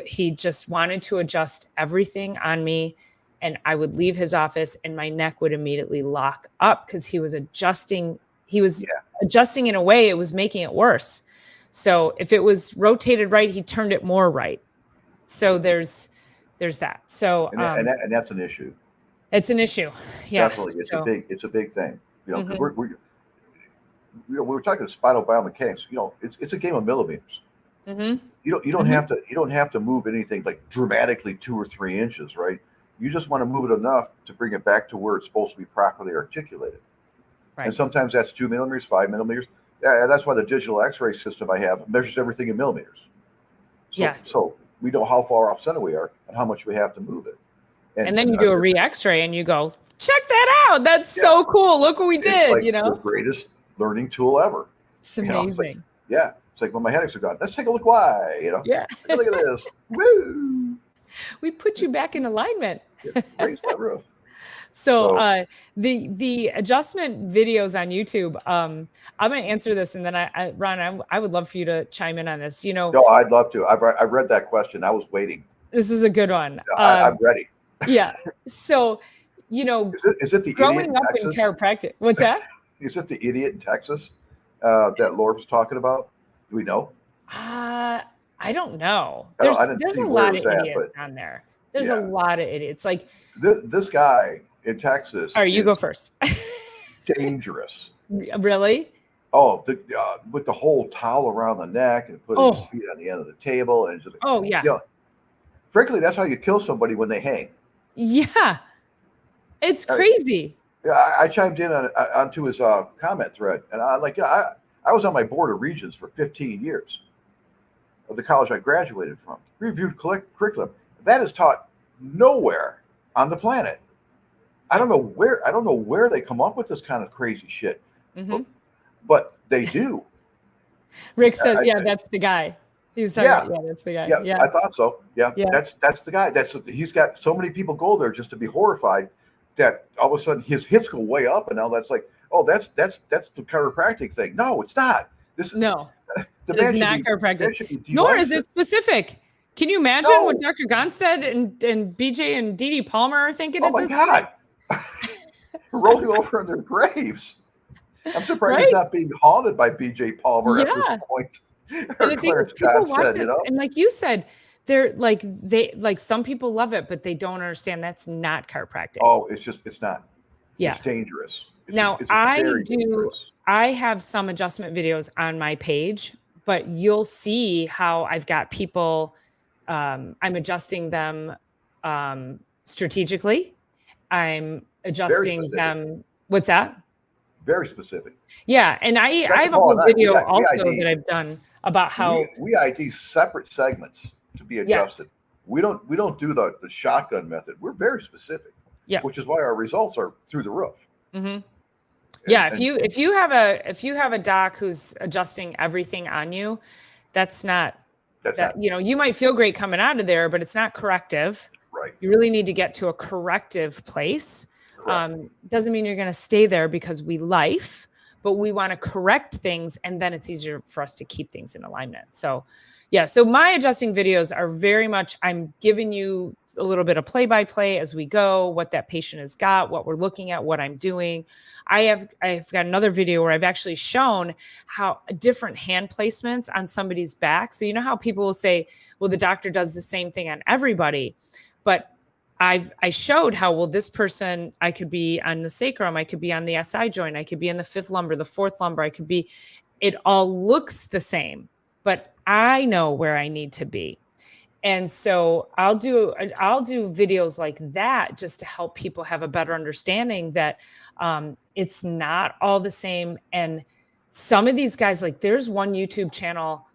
he just wanted to adjust everything on me, and I would leave his office and my neck would immediately lock up because he was adjusting in a way it was making it worse. So if it was rotated right, he turned it more right. So there's that. So and that's an issue. It's an issue. Yeah, definitely. It's a big thing. Because we're talking spinal biomechanics. It's a game of millimeters. Mm-hmm. You don't have to move anything like dramatically 2 or 3 inches, right? You just want to move it enough to bring it back to where it's supposed to be properly articulated. Right. And sometimes that's 2 millimeters, 5 millimeters. Yeah, that's why the digital X-ray system I have measures everything in millimeters. So we know how far off center we are and how much we have to move it. And then you do a re-X-ray and you go, check that out. That's so cool. Look what we did. Like the greatest learning tool ever. It's amazing. It's like when my headaches are gone, let's take a look why, Yeah. Look at this. Woo! We put you back in alignment. Raise that roof. So the adjustment videos on YouTube, I'm going to answer this, and then Ron, I would love for you to chime in on this. No, I'd love to. I've read that question. I was waiting. This is a good one. I'm ready. Yeah. So, is it the growing up in chiropractic? What's that? Is it the idiot in Texas that Laura was talking about? Do we know? I don't know. There's a lot of idiots on there. There's a lot of idiots. Like this guy in Texas. All right, you go first. Dangerous. Really? Oh, with the whole towel around the neck and putting his feet on the end of the table and just. Oh yeah. Frankly, that's how you kill somebody when they hang. Yeah, it's crazy. I chimed in onto his comment thread, and I was on my board of regents for 15 years of the college I graduated from. Reviewed curriculum that is taught nowhere on the planet. I don't know where they come up with this kind of crazy shit, Mm-hmm. but they do. Rick says, "Yeah, that's the guy." He's talking about, yeah, that's the guy. Yeah, I thought so. Yeah, Yeah. that's the guy. He's got so many people go there just to be horrified that all of a sudden his hits go way up, and now that's like, oh, that's the chiropractic thing. No, it's not. This is No, the it is not chiropractic. Nor is it specific. Can you imagine what Dr. Gonstead and BJ and Dee Dee Palmer are thinking at this point? Oh my God. Rolling over in their graves. I'm surprised he's not being haunted by BJ Palmer at this point. And the thing is, people watch this, and like you said, they're like some people love it, but they don't understand that's not chiropractic. Oh, it's not. Yeah, it's dangerous. I have some adjustment videos on my page, but you'll see how I've got people. I'm adjusting them strategically. I'm adjusting them. What's that? Very specific. Yeah, and I have a whole video also that I've done about how we ID separate segments to be adjusted. Yes. We don't do the shotgun method. We're very specific. Yeah, which is why our results are through the roof. Mm-hmm. Yeah, if you have a doc who's adjusting everything on you, that's not you might feel great coming out of there, but it's not corrective. Right. You really need to get to a corrective place. Doesn't mean you're going to stay there because we life, but we want to correct things, and then it's easier for us to keep things in alignment. So, yeah. So my adjusting videos are very much, I'm giving you a little bit of play-by-play as we go, what that patient has got, what we're looking at, what I'm doing. I've got another video where I've actually shown how different hand placements on somebody's back. So you know how people will say, well, the doctor does the same thing on everybody, but I showed how, well, this person, I could be on the sacrum, I could be on the SI joint, I could be in the fifth lumbar, the fourth lumbar, it all looks the same, but I know where I need to be. And so I'll do videos like that just to help people have a better understanding that it's not all the same. And some of these guys, like there's one YouTube channel,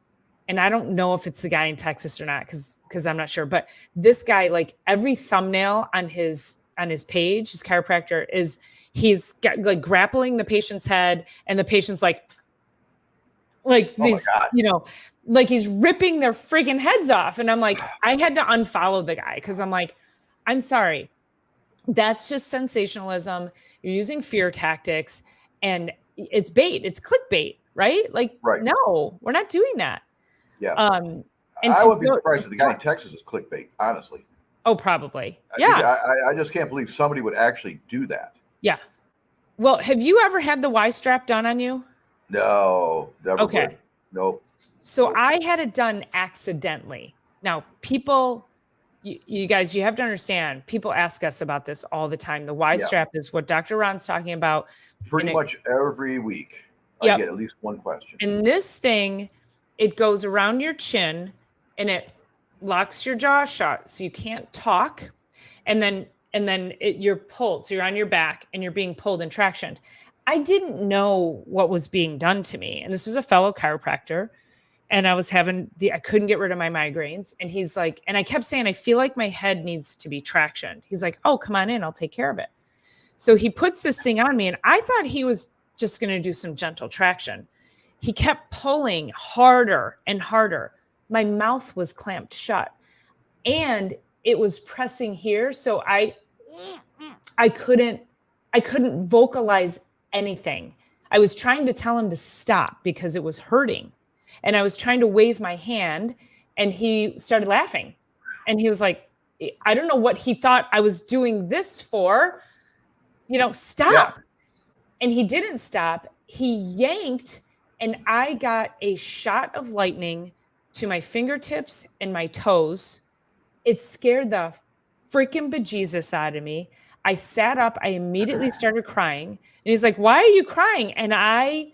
and I don't know if it's the guy in Texas or not, because I'm not sure. But this guy, like every thumbnail on his page, his chiropractor, he's got, like grappling the patient's head, and the patient's like these, like he's ripping their friggin' heads off. And I'm like, I had to unfollow the guy because I'm like, I'm sorry, that's just sensationalism. You're using fear tactics, and it's bait. It's clickbait, right? Like, no, we're not doing that. Yeah. And I would be surprised if the guy in Texas is clickbait, honestly. Oh, probably. Yeah. I just can't believe somebody would actually do that. Yeah. Well, have you ever had the Y strap done on you? No, never. Okay. Would. Nope. So I had it done accidentally. Now, people, you guys, you have to understand, people ask us about this all the time. The Y strap is what Dr. Ron's talking about. Pretty much every week, I get at least one question. And this thing, it goes around your chin and it locks your jaw shut so you can't talk. And then you're pulled. So you're on your back and you're being pulled and tractioned. I didn't know what was being done to me. And this was a fellow chiropractor. And I was I couldn't get rid of my migraines. And he's like, and I kept saying, I feel like my head needs to be tractioned. He's like, oh, come on in, I'll take care of it. So he puts this thing on me, and I thought he was just going to do some gentle traction. He kept pulling harder and harder. My mouth was clamped shut and it was pressing here. So I couldn't vocalize anything. I was trying to tell him to stop because it was hurting. And I was trying to wave my hand, and he started laughing. And he was like, I don't know what he thought I was doing this for, stop. Yeah. And he didn't stop. He yanked, and I got a shot of lightning to my fingertips and my toes. It scared the freaking bejesus out of me. I sat up. I immediately started crying. And he's like, why are you crying? And I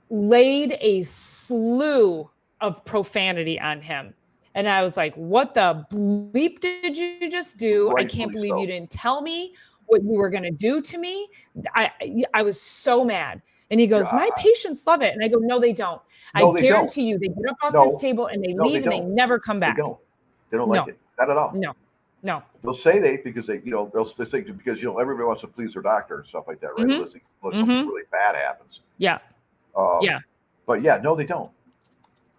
laid a slew of profanity on him. And I was like, what the bleep did you just do? I can't believe you didn't tell me what you were going to do to me. I was so mad. And he goes, my patients love it. And I go, no, they don't. I guarantee you, they get up off this table and they leave and they never come back. They don't like it. Not at all. No. They'll say because they, they'll say because everybody wants to please their doctor and stuff like that, right? Unless something really bad happens. Yeah. Yeah. But yeah, no, they don't.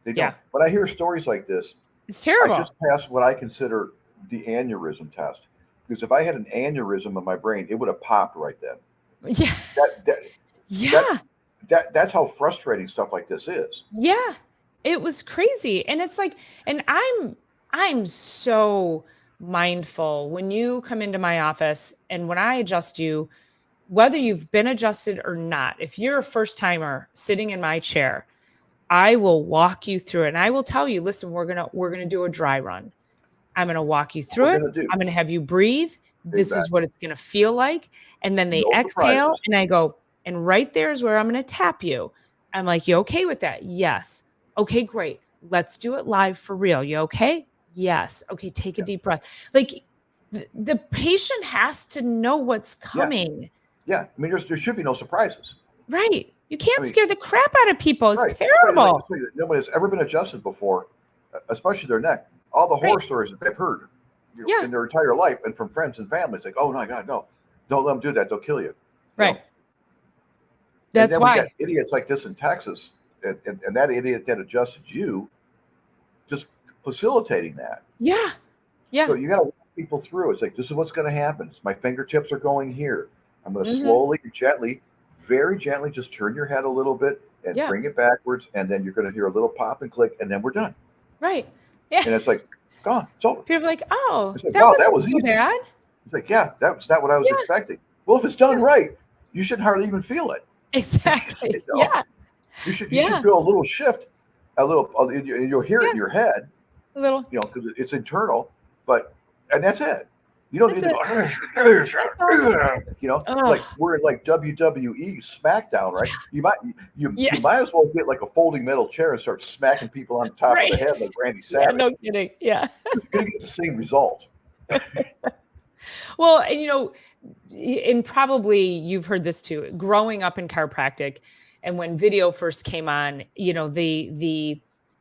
They don't. Yeah. But I hear stories like this. It's terrible. I just passed what I consider the aneurysm test, because if I had an aneurysm in my brain, it would have popped right then. Yeah. That's how frustrating stuff like this is. Yeah. It was crazy. And it's like, and I'm so mindful when you come into my office and when I adjust you, whether you've been adjusted or not, if you're a first timer sitting in my chair, I will walk you through it. And I will tell you, listen, we're going to do a dry run. I'm going to walk you through it. I'm going to have you breathe. This is what it's going to feel like. And then they exhale and I go, and right there is where I'm going to tap you. I'm like, you okay with that? Yes. Okay, great. Let's do it live for real. You okay? Yes. Okay. Take a deep breath. Like the patient has to know what's coming. Yeah. I mean, there should be no surprises. Right. You can't scare the crap out of people. It's terrible. Nobody has ever been adjusted before, especially their neck. All the horror stories that they've heard in their entire life and from friends and families, like, oh my God, no, don't let them do that. They'll kill you. Right. That's why. We got idiots like this in Texas, and that idiot that adjusted you, just facilitating that. Yeah. Yeah. So you got to walk people through. It's like, this is what's going to happen. My fingertips are going here. I'm going to slowly, gently, very gently just turn your head a little bit and bring it backwards. And then you're going to hear a little pop and click, and then we're done. Right. Yeah. And it's like, gone. It's over. People are like, oh, it's like, that was easy. Bad. It's like, yeah, that's not what I was expecting. Well, if it's done right, you shouldn't hardly even feel it. Exactly. Yeah. You should feel a little shift, you'll hear it in your head. A little. Because it's internal, and that's it. You don't need to go, like we're in like WWE SmackDown, right? You might as well get like a folding metal chair and start smacking people on the top of the head like Randy Savage. Yeah, no kidding. Yeah. You're going to get the same result. Well, and probably you've heard this too, growing up in chiropractic, and when video first came on,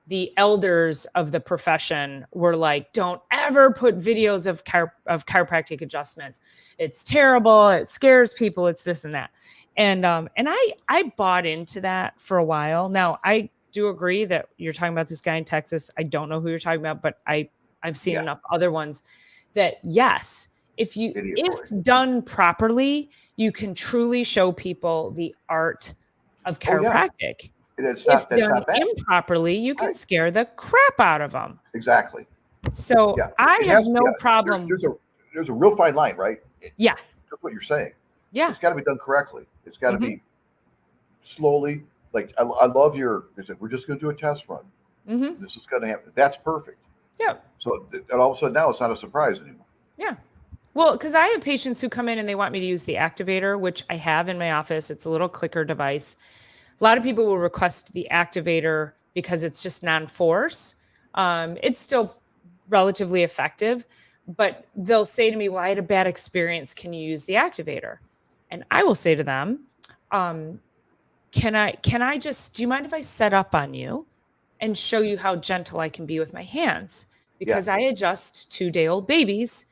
the elders of the profession were like, don't ever put videos of chiropractic adjustments. It's terrible. It scares people. It's this and that. And I bought into that for a while. Now, I do agree that you're talking about this guy in Texas. I don't know who you're talking about, but I've seen enough other ones that, yes, if done properly, you can truly show people the art of chiropractic. If done improperly, you can scare the crap out of them. Exactly. So I have no problem. There's a real fine line, right? Yeah. That's what you're saying. Yeah. It's got to be done correctly. It's got to be slowly. Like I love we're just going to do a test run. This is going to happen. That's perfect. Yeah. So and all of a sudden now it's not a surprise anymore. Yeah. Well, because I have patients who come in and they want me to use the activator, which I have in my office. It's a little clicker device. A lot of people will request the activator because it's just non-force. It's still relatively effective, but they'll say to me, well, I had a bad experience. Can you use the activator? And I will say to them, can I just, do you mind if I set up on you and show you how gentle I can be with my hands? Because I adjust 2-day-old babies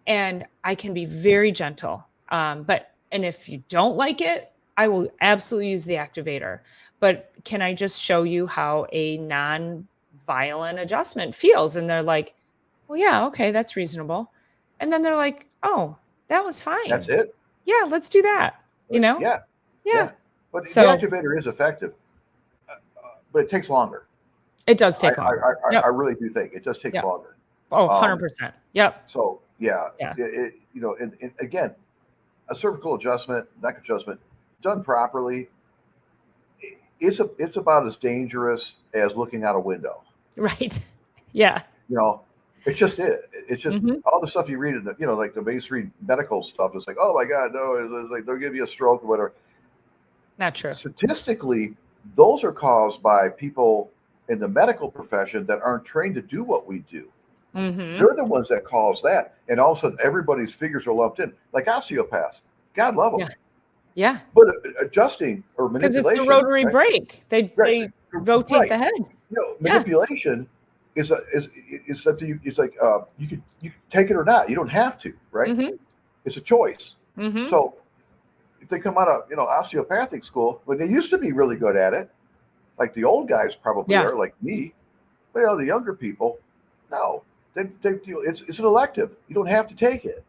and I can be very gentle. And if you don't like it, I will absolutely use the activator. But can I just show you how a non-violent adjustment feels? And they're like, well, yeah, okay, that's reasonable. And then they're like, oh, that was fine. That's it. Yeah, let's do that. Yeah. But the activator is effective, but it takes longer. It does take longer. I really do think it just takes longer. Oh, 100%. Yep. So and again, a cervical adjustment, neck adjustment, done properly, it's about as dangerous as looking out a window. Right. Yeah. It's just it's just all the stuff you read in the, like the mainstream medical stuff is like, oh my God, no, it's like they'll give you a stroke or whatever. Not true. Statistically, those are caused by people in the medical profession that aren't trained to do what we do. They're the ones that cause that. And all of a sudden everybody's figures are lumped in, like osteopaths. God love them. Yeah. But adjusting or manipulation. Because it's the rotary brake. They rotate the head. Manipulation is something it's like you can take it or not. You don't have to, right? Mm-hmm. It's a choice. Mm-hmm. So if they come out of osteopathic school, when they used to be really good at it, like the old guys probably Yeah. are, like me. Well, the younger people, no, it's an elective. You don't have to take it.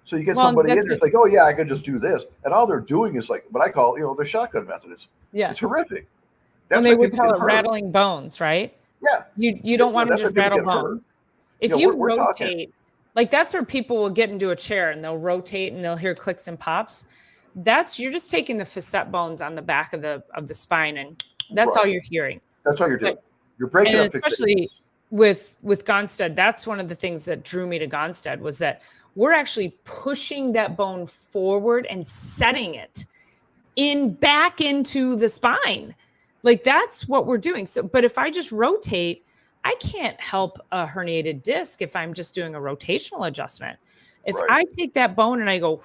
So you get Well, somebody in that's there, it's what, like, oh yeah, I can just do this, and all they're doing is like what I call, the shotgun method. yeah. It's horrific. When That's they why would people call get it hurt. rattling bones, right? Yeah, You don't want to that's why just people rattle get hurt. bones. If you We're talking. rotate, like that's where people will get into a chair and they'll rotate and they'll hear clicks and pops. You're just taking the facet bones on the back of the spine, and that's all Right. you're hearing. That's all you're doing. But, You're breaking and up especially fixations. with Gonstead, that's one of the things that drew me to Gonstead was that we're actually pushing that bone forward and setting it back into the spine. Like that's what we're doing. So, but if I just rotate, I can't help a herniated disc if I'm just doing a rotational adjustment. If Right. I take that bone and I go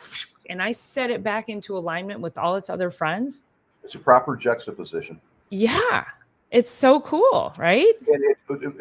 and I set it back into alignment with all its other friends, It's a proper juxtaposition. yeah, it's so cool, right? And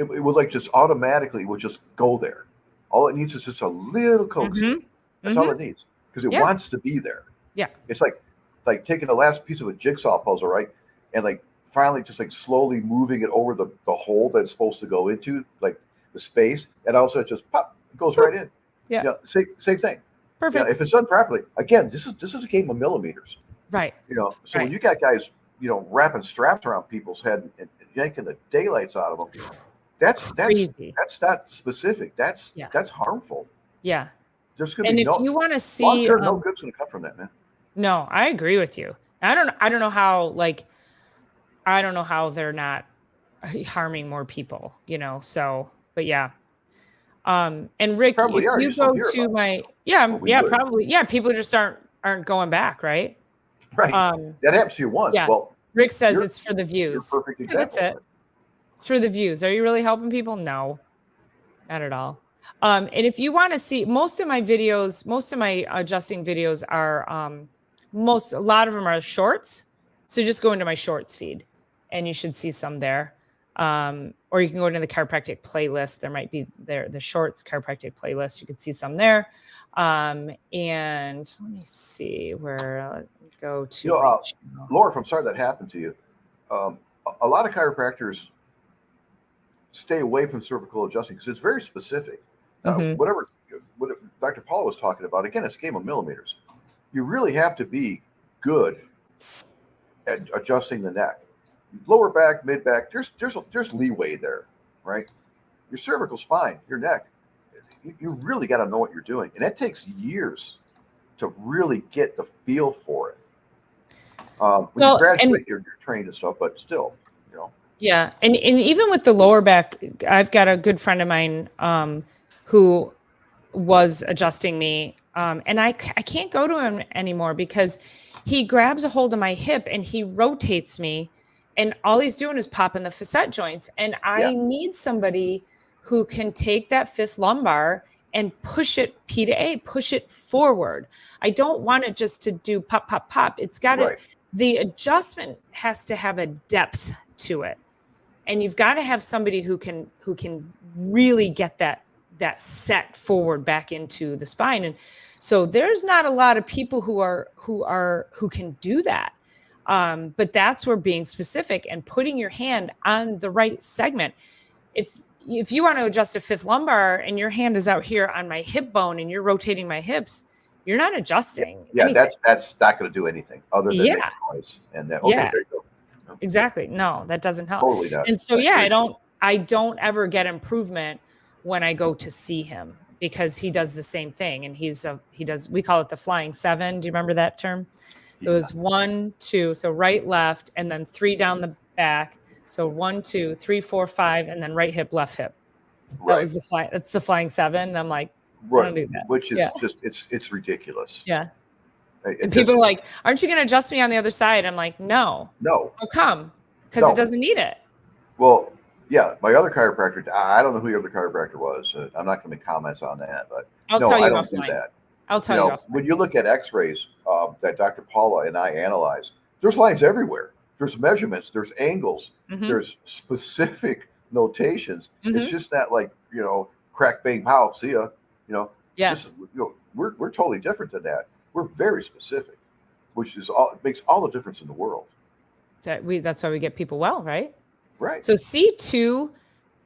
it would like just automatically would just go there. All it needs is just a little coax. Mhm. That's all it needs because it Yeah. wants to be there. Yeah. It's like taking the last piece of a jigsaw puzzle, right? And like finally just like slowly moving it over the hole that's supposed to go into, like the space, and also it just pop, it goes right in. Yeah. Same thing. Perfect. If it's done properly, again, this is a game of millimeters. Right. So when you got guys, wrapping straps around people's head and yanking the daylights out of them, that's Crazy. that's not specific. That's harmful. Yeah. There's gonna And be if you want to long see term, no good's gonna come from that, man. no, I agree with you. I don't know how they're not harming more people, so but yeah. And Rick, Probably if are. you You just don't go hear to about my Well, we would. probably people just aren't going back, right? Right. That happens to you once. Yeah. Well, Rick says you're- it's for the you're a views. perfect Yeah, example. that's it. It's for the views. Are you really helping people? No, not at all. And if you want to see most of my adjusting videos are a lot of them are shorts. So just go into my shorts feed and you should see some there. Or you can go into the chiropractic playlist. There might be the shorts chiropractic playlist. You could see some there. And let me see where go to. Laura, I'm sorry that happened to you. A lot of chiropractors stay away from cervical adjusting because it's very specific. What Dr. Paul was talking about, again, it's a game of millimeters. You really have to be good at adjusting the neck. Lower back, mid back, there's leeway there, right? Your cervical spine, your neck, you really got to know what you're doing. And that takes years to really get the feel for it. When you graduate, you're trained and stuff, but still, Yeah. And even with the lower back, I've got a good friend of mine who was adjusting me. And I can't go to him anymore because he grabs a hold of my hip and he rotates me. And all he's doing is popping the facet joints. And I need somebody who can take that fifth lumbar and push it P to A, push it forward. I don't want it just to do pop, pop, pop. It's got to, the adjustment has to have a depth to it. And you've got to have somebody who can really get that set forward back into the spine. And so there's not a lot of people who can do that. But that's where being specific and putting your hand on the right segment. If you want to adjust a fifth lumbar and your hand is out here on my hip bone and you're rotating my hips, you're not adjusting. Yeah, that's not going to do anything other than make noise. And then there you go. Exactly. No, that doesn't help. Totally not. And so I don't ever get improvement when I go to see him because he does the same thing. And we call it the flying seven. Do you remember that term? It was 1, 2, so right, left, and then 3 down the back. So 1, 2, 3, 4, 5, and then right hip, left hip. Right. That was that's the flying seven. And I'm like, I don't do that. Which is just it's ridiculous. Yeah. And people are like, aren't you going to adjust me on the other side? I'm like, no. How come? Because it doesn't need it. Well, yeah, my other chiropractor, I don't know who your other chiropractor was. I'm not going to make comments on that, but I'll tell you I don't offline. do that. I'll tell you offline. When you look at x-rays that Dr. Paula and I analyze, there's lines everywhere. There's measurements, there's angles, there's specific notations. It's Mhm. just that, like, crack, bang, pow, see ya. Yeah. This is, we're totally different than that. We're very specific, which is all makes all the difference in the world. That's why we get people well, right? Right. So C2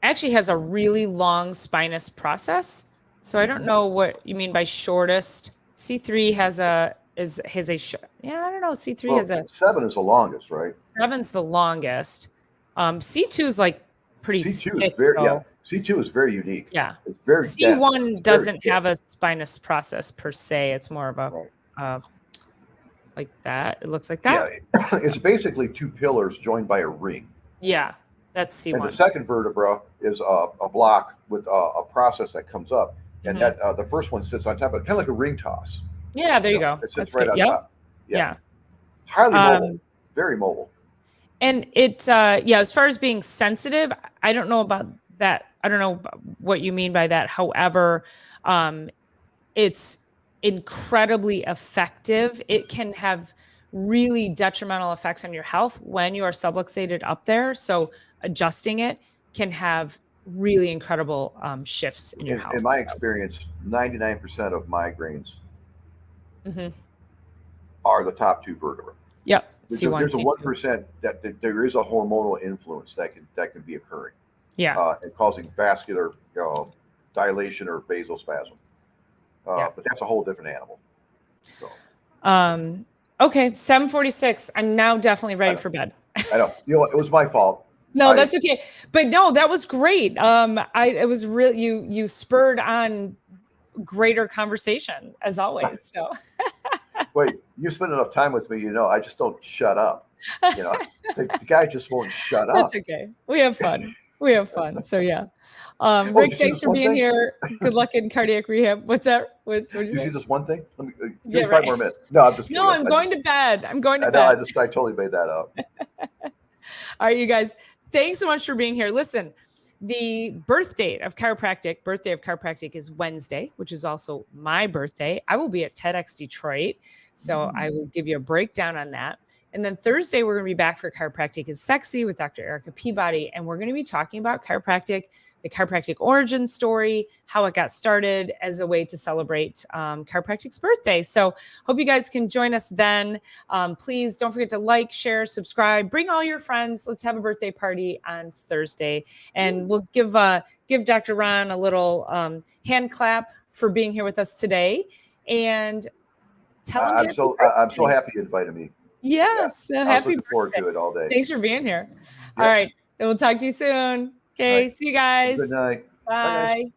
actually has a really long spinous process. So I don't know what you mean by shortest. C3 has a yeah, I don't know. C3 has Well, a 7 is the longest, right? 7's the longest. C2 is like pretty C2 is thick very though. C2 is very unique. Yeah. It's very dense. C1 It's very doesn't thick. have a spinous process per se. It's more of a Right. like that. It looks like that. Yeah, it's basically two pillars joined by a ring. Yeah, that's And the C1. second vertebra is a block with a process that comes up, and Mhm. that the first one sits on top of it, kind of like a ring toss. Yeah, there you go. It sits That's right good. on Yep. top. Yeah. Highly mobile, Um, very mobile. and it, yeah, as far as being sensitive, I don't know about that. I don't know what you mean by that. However, it's incredibly effective. It can have really detrimental effects on your health when you are subluxated up there. So adjusting it can have really incredible shifts in your health. In my So, experience, 99% of migraines mhm. are the top two vertebrae. Yep. There's C1, a C2. 1% that there is a hormonal influence that can be occurring, Yeah. and causing vascular dilation or vasospasm. Yeah. But that's a whole different animal. So Okay. 7:46. I'm now definitely ready know. for bed. I know. It was my fault. No, that's okay. But no, that was great. It was really, you spurred on greater conversation as always. So Wait, you spend enough time with me, I just don't shut up. The guy just won't shut up. that's okay. We have fun. We have fun. So yeah. Did Rick, you see thanks this for one being thing? here. Good luck in cardiac rehab. What's that? What'd you You see say? this one thing? Let me give Yeah, me 5 right. more minutes. No, I'm just kidding. No, I'm going to bed. I'm going to I know. bed. I totally made that up. All right, you guys, thanks so much for being here. Listen, the birthday of chiropractic is Wednesday, which is also my birthday. I will be at TEDx Detroit, so I will give you a breakdown on that. And then Thursday, we're going to be back for Chiropractic is Sexy with Dr. Erica Peabody, and we're going to be talking about chiropractic, the chiropractic origin story, how it got started as a way to celebrate chiropractic's birthday. So hope you guys can join us then. Please don't forget to like, share, subscribe, bring all your friends. Let's have a birthday party on Thursday. And we'll give Dr. Ron a little hand clap for being here with us today. And tell him I'm so happy you invited me. Yes. So I was happy looking forward birthday. to it all day. Thanks for being here. Yeah. All right. And we'll talk to you soon. Okay. Right. See you guys. Good night. Bye. Bye, guys.